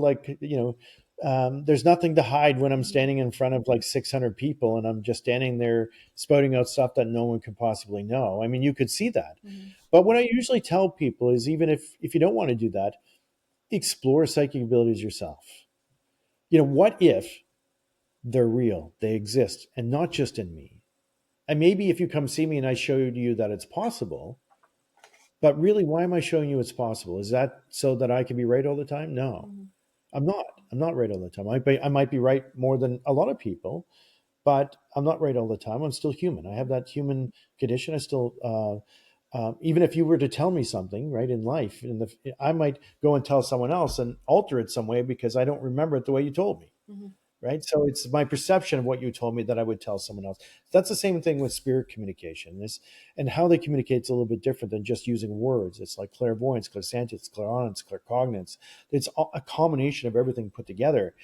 S2: there's nothing to hide when I'm
S1: Mhm.
S2: standing in front of like 600 people and I'm just standing there spouting out stuff that no one could possibly know. I mean, you could see that.
S1: Mhm.
S2: But what I usually tell people is, even if you don't want to do that, explore psychic abilities yourself. What if they're real, they exist, and not just in me? And maybe if you come see me and I show you that it's possible, but really, why am I showing you it's possible? Is that so that I can be right all the time? No,
S1: Mhm.
S2: I'm not. I'm not right all the time. I might be right more than a lot of people, but I'm not right all the time. I'm still human. I have that human condition. I still, even if you were to tell me something right in life, I might go and tell someone else and alter it some way because I don't remember it the way you told me.
S1: Mhm.
S2: Right. So it's my perception of what you told me that I would tell someone else. That's the same thing with spirit communication. And how they communicate is a little bit different than just using words. It's like clairvoyance, clairsentience, clairaudience, claircognizance. It's a combination of everything put together.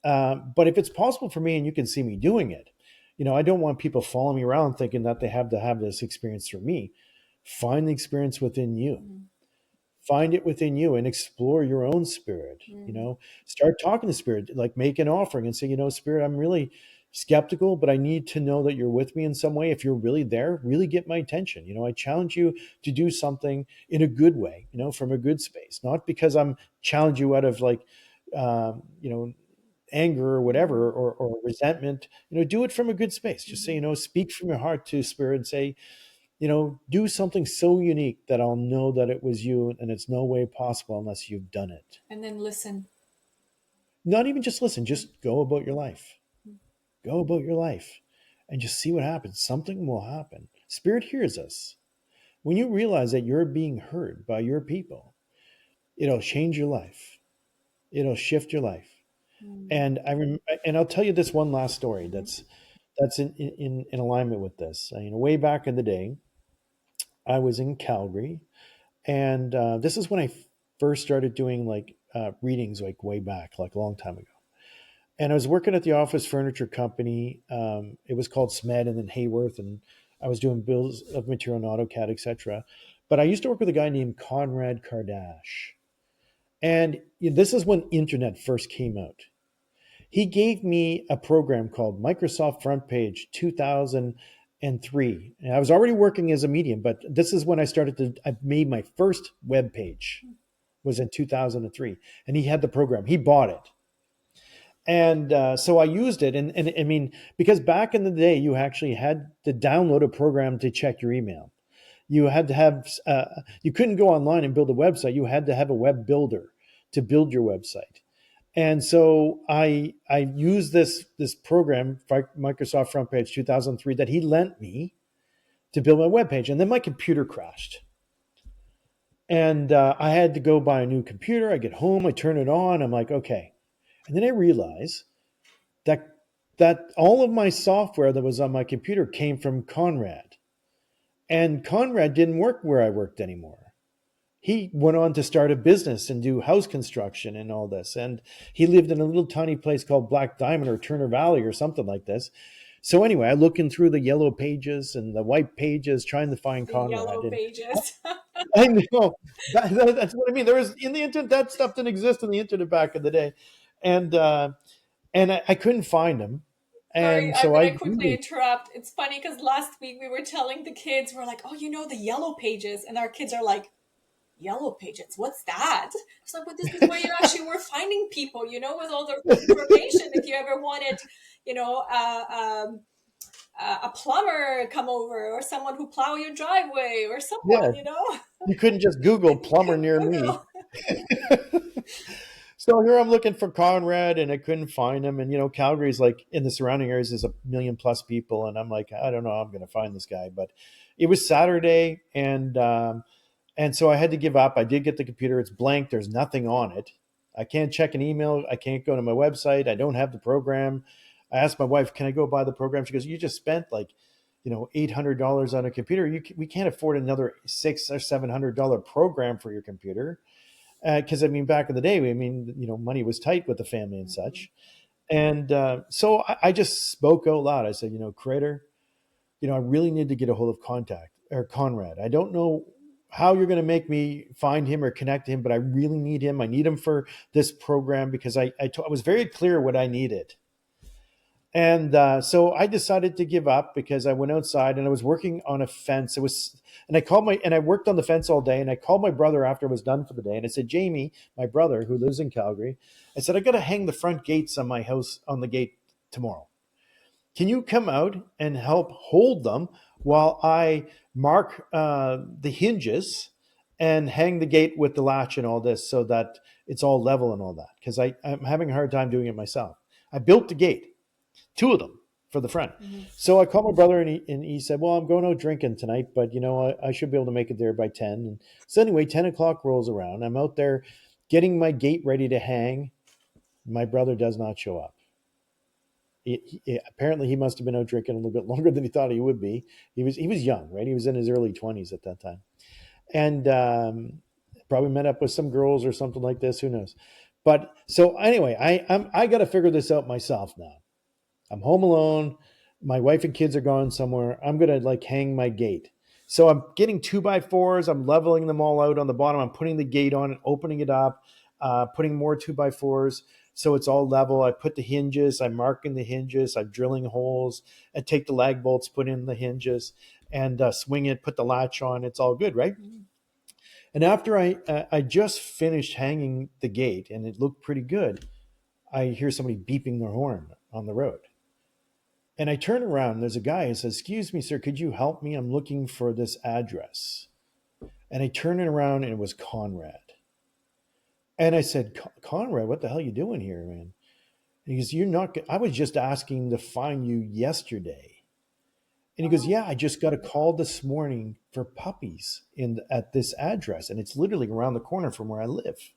S2: But if it's possible for me and you can see me doing it, I don't want people following me around thinking that they have to have this experience through me. Find the experience within you.
S1: Mhm.
S2: Find it within you and explore your own spirit.
S1: Mhm.
S2: Start talking to spirit, like make an offering and say, Spirit, I'm really skeptical, but I need to know that you're with me in some way. If you're really there, really get my attention. I challenge you to do something in a good way, from a good space, not because I'm challenge you out of like anger or
S1: Mhm.
S2: whatever, or resentment. Do it from a good space. Just say,
S1: Mhm.
S2: speak from your heart to spirit and say, do something so unique that I'll know that it was you, and it's no way possible unless you've done it.
S1: And then listen.
S2: Not even just listen, just go about your life. Go about your life and just see what happens. Something will happen. Spirit hears us. When you realize that you're being heard by your people, it'll change your life. It'll shift your life.
S1: Mhm.
S2: And and I'll tell you this one last story
S1: Mhm.
S2: that's in alignment with this. Way back in the day, I was in Calgary. And this is when I first started doing like readings, like way back, like a long time ago. And I was working at the office furniture company. It was called SMED and then Hayworth, and I was doing bills of material and AutoCAD, etc. But I used to work with a guy named Conrad Kardashian. And this is when internet first came out. He gave me a program called Microsoft Front Page 2003. And I was already working as a medium, but this is when I made my first web page, was in 2003. And he had the program. He bought it. And so I used it. And I mean, because back in the day, you actually had to download a program to check your email. You had to have, you couldn't go online and build a website. You had to have a web builder to build your website. And so I used this program, Microsoft Front Page 2003, that he lent me to build my webpage. And then my computer crashed. And I had to go buy a new computer. I get home, I turn it on. I'm like, okay. And then I realize that all of my software that was on my computer came from Conrad. And Conrad didn't work where I worked anymore. He went on to start a business and do house construction and all this. And he lived in a little tiny place called Black Diamond or Turner Valley or something like this. So anyway, I'm looking through the yellow pages and the white pages, trying to find
S1: The
S2: Conrad.
S1: yellow pages.
S2: I know. That's what I mean. There was in the internet, that stuff didn't exist in the internet back in the day. And I couldn't find him.
S1: Sorry,
S2: And
S1: I'm
S2: so
S1: going
S2: I
S1: to quickly interrupt. It's funny because last week we were telling the kids, we're like, oh, the yellow pages. And our kids are like, yellow pages, what's that? It's like, well, this is where you actually were finding people, with all the information. If you ever wanted, a plumber come over, or someone who plow your driveway, or
S2: yeah,
S1: someone,
S2: you couldn't just Google
S1: you
S2: plumber
S1: can
S2: near me.
S1: Google.
S2: So here I'm looking for Conrad and I couldn't find him. And, Calgary's like in the surrounding areas, there's 1 million plus people. And I'm like, I don't know how I'm going to find this guy. But it was Saturday. And so I had to give up. I did get the computer. It's blank. There's nothing on it. I can't check an email. I can't go to my website. I don't have the program. I asked my wife, can I go buy the program? She goes, you just spent like, $800 on a computer. We can't afford another $600 or $700 program for your computer. Because back in the day, money was tight with the family and such. And so I just spoke out loud. I said, Creator, I really need to get a hold of Conrad. I don't know how you're going to make me find him or connect to him, but I really need him. I need him for this program because I was very clear what I needed. And so I decided to give up because I went outside and I was working on a fence. And I worked on the fence all day. And I called my brother after I was done for the day. And I said, Jamie, my brother who lives in Calgary, I said, I got to hang the front gates on my house on the gate tomorrow. Can you come out and help hold them while I mark the hinges and hang the gate with the latch and all this so that it's all level and all that? Because I'm having a hard time doing it myself. I built the gate, 2 of them for the front. Mm-hmm. So I called my brother and he said, well, I'm going out drinking tonight, but I should be able to make it there by 10. And so anyway, 10 o'clock rolls around. I'm out there getting my gate ready to hang. My brother does not show up. Apparently he must have been out drinking a little bit longer than he thought he would be. He was young, right? He was in his early 20s at that time. And probably met up with some girls or something like this. Who knows? But so anyway, I got to figure this out myself now. I'm home alone. My wife and kids are gone somewhere. I'm going to hang my gate. So I'm getting 2x4s. I'm leveling them all out on the bottom. I'm putting the gate on and opening it up, putting more 2x4s. So it's all level. I put the hinges. I'm marking the hinges. I'm drilling holes. I take the lag bolts, put in the hinges, and swing it, put the latch on. It's all good, right? Mm-hmm. And after I just finished hanging the gate and it looked pretty good, I hear somebody beeping their horn on the road. And I turn around and there's a guy who says, excuse me, sir, could you help me? I'm looking for this address. And I turn it around and it was Conrad. And I said, Conrad, what the hell are you doing here, man? And he goes, I was just asking to find you yesterday. And he goes, yeah, I just got a call this morning for puppies at this address. And it's literally around the corner from where I live.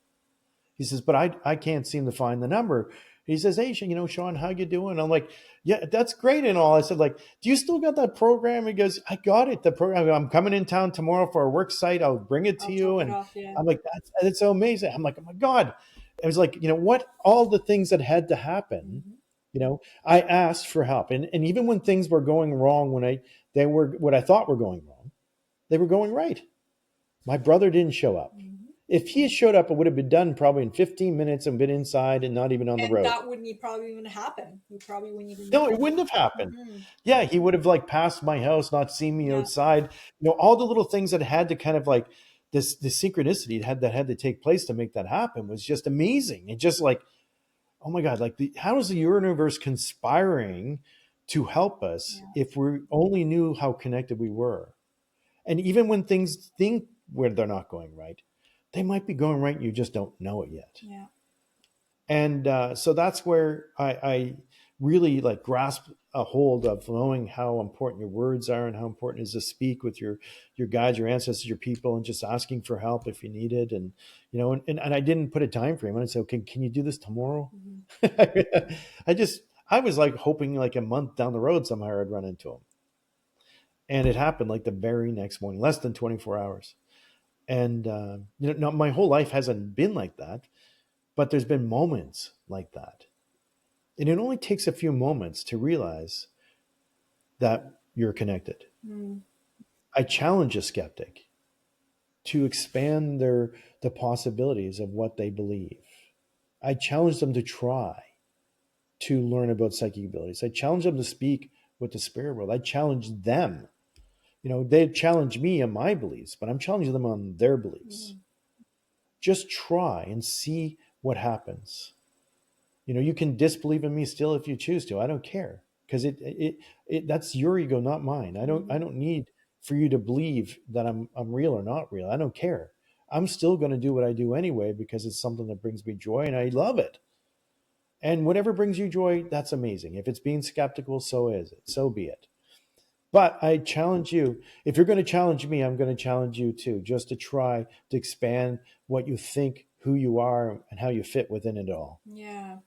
S2: He says, but I can't seem to find the number. He says, hey, Sean, how you doing? I'm like, yeah, that's great and all. I said, do you still got that program? He goes, I got it. The program. I'm coming in town tomorrow for a work site. I'll bring it to you. And I'm like, that's so amazing. I'm like, oh my God. I was like, what, all the things that had to happen, I asked for help. And even when things were going wrong, they were what I thought were going wrong, they were going right. My brother didn't show up. If he had showed up, it would have been done probably in 15 minutes and been inside and not even on the
S1: And
S2: road.
S1: that wouldn't probably even happen. You probably wouldn't even
S2: No,
S1: know.
S2: it wouldn't have happened.
S1: Hmm.
S2: Yeah, he would have like passed my house, not seen me
S1: Yeah.
S2: outside. All the little things that had to kind of like this synchronicity that had to take place to make that happen was just amazing. And just like, oh my God, like how is the universe conspiring to help us
S1: Yeah.
S2: if we only knew how connected we were? And even when things think where they're not going right, they might be going right. You just don't know it yet.
S1: Yeah.
S2: And so that's where I really like grasp a hold of knowing how important your words are and how important it is to speak with your guides, your ancestors, your people, and just asking for help if you need it. And and I didn't put a time frame. I said, okay, can you do this tomorrow?
S1: Hmm.
S2: I was like hoping like a month down the road somehow I'd run into him, and it happened like the very next morning, less than 24 hours. And no, my whole life hasn't been like that, but there's been moments like that. And it only takes a few moments to realize that you're connected.
S1: Mm.
S2: I challenge a skeptic to expand the possibilities of what they believe. I challenge them to try to learn about psychic abilities. I challenge them to speak with the spirit world. I challenge them. They challenge me on my beliefs, but I'm challenging them on their beliefs.
S1: Mm.
S2: Just try and see what happens. You can disbelieve in me still if you choose to. I don't care, because it that's your ego, not mine. I don't need for you to believe that I'm real or not real. I don't care. I'm still going to do what I do anyway because it's something that brings me joy and I love it. And whatever brings you joy, that's amazing. If it's being skeptical, so is it. So be it. But I challenge you. If you're going to challenge me, I'm going to challenge you too, just to try to expand what you think, who you are, and how you fit within it all.
S1: Yeah.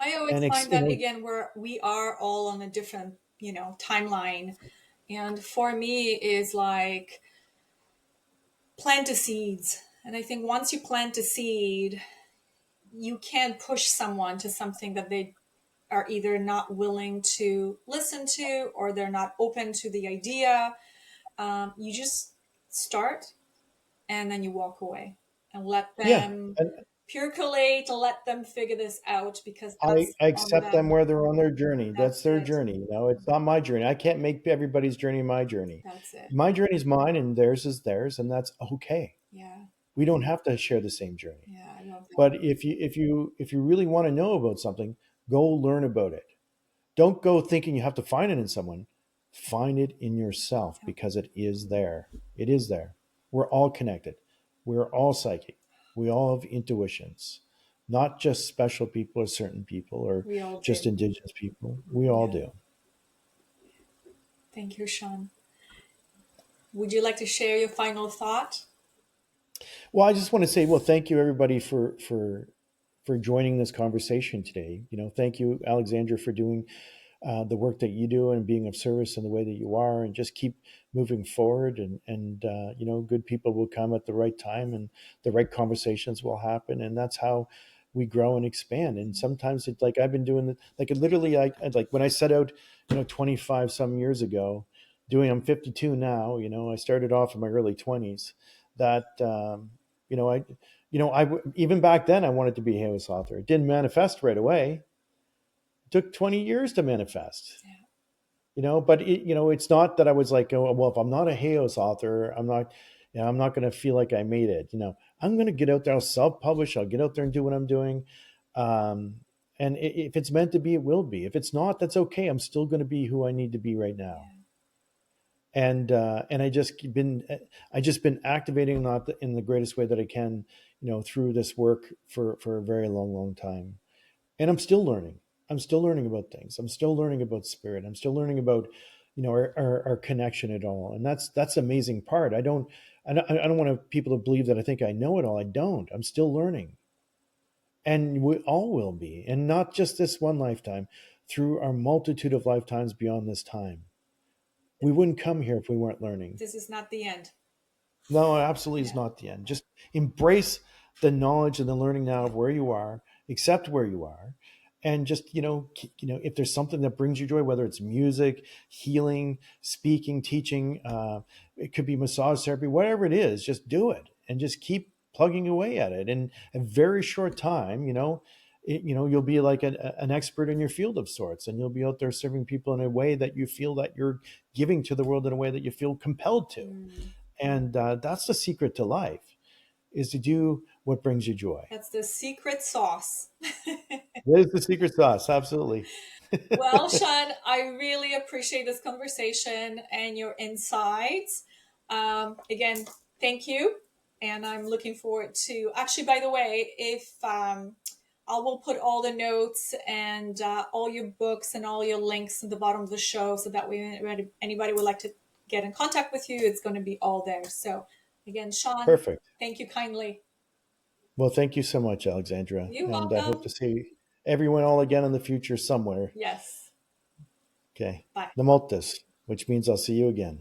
S1: I always
S2: And
S1: find that again, we are all on a different, timeline. And for me is like plant the seeds. And I think once you plant a seed, you can't push someone to something that they are either not willing to listen to or they're not open to the idea. You just start and then you walk away and let
S2: yeah,
S1: them
S2: and
S1: percolate and let them figure this out because
S2: I
S1: that's on
S2: accept them
S1: them.
S2: where they're on their journey. That's
S1: That's
S2: their
S1: it.
S2: journey. It's not my journey. I can't make everybody's journey my journey.
S1: That's it.
S2: My journey is mine, and theirs is theirs, and that's okay.
S1: Yeah.
S2: We don't have to share the same journey.
S1: Yeah. I love that.
S2: But if you really want to know about something, go learn about it. Don't go thinking you have to find it in someone. Find it in yourself
S1: Yeah.
S2: because it is there. It is there. We're all connected. We're all psychic. We all have intuitions, not just special people or certain people or
S1: We all
S2: just
S1: do.
S2: indigenous people. We all
S1: Yeah.
S2: do.
S1: Thank you, Sean. Would you like to share your final thought?
S2: Well, I just want to say, well, thank you everybody for joining this conversation today. Thank you, Alexandra, for doing the work that you do and being of service in the way that you are, and just keep moving forward. And good people will come at the right time, and the right conversations will happen, and that's how we grow and expand. And sometimes it's like I've been doing the, like it literally, like when I set out, 25 some years ago, I'm 52 now. I started off in my early 20s. That even back then I wanted to be a Hales author. It didn't manifest right away. It took 20 years to manifest.
S1: Yeah.
S2: But it's not that I was like, oh, well, if I'm not a Hales author, I'm not going to feel like I made it. I'm going to get out there. I'll self-publish. I'll get out there and do what I'm doing. And if it's meant to be, it will be. If it's not, that's okay. I'm still going to be who I need to be right now.
S1: Yeah.
S2: And I just been activating that in the greatest way that I can, through this work for a very long, long time. And I'm still learning. I'm still learning about things. I'm still learning about spirit. I'm still learning about, our connection at all. And that's the amazing part. I don't want people to believe that I think I know it all. I don't. I'm still learning. And we all will be, and not just this one lifetime, through our multitude of lifetimes beyond this time. We wouldn't come here if we weren't learning.
S1: This is not the end.
S2: No, it absolutely is
S1: Yeah.
S2: not the end. Just embrace the knowledge and the learning now of where you are, accept where you are, and just if there's something that brings you joy, whether it's music, healing, speaking, teaching, it could be massage therapy, whatever it is, just do it and just keep plugging away at it. In a very short time, you'll be like an expert in your field of sorts, and you'll be out there serving people in a way that you feel that you're giving to the world in a way that you feel compelled to.
S1: Mm.
S2: And that's the secret to life, is to do what brings you joy.
S1: That's the secret sauce.
S2: That is the secret sauce. Absolutely.
S1: Well, Sean, I really appreciate this conversation and your insights. Again, thank you. And I'm looking forward to, actually, by the way, if I will put all the notes and all your books and all your links at the bottom of the show, so that way anybody would like to get in contact with you, it's going to be all there. So again, Sean,
S2: Perfect.
S1: thank you kindly.
S2: Well, thank you so much, Aleksandra.
S1: You're
S2: And I hope to
S1: welcome.
S2: see everyone all again in the future somewhere.
S1: Yes.
S2: Okay.
S1: Bye.
S2: Namoltis, which means I'll see you again.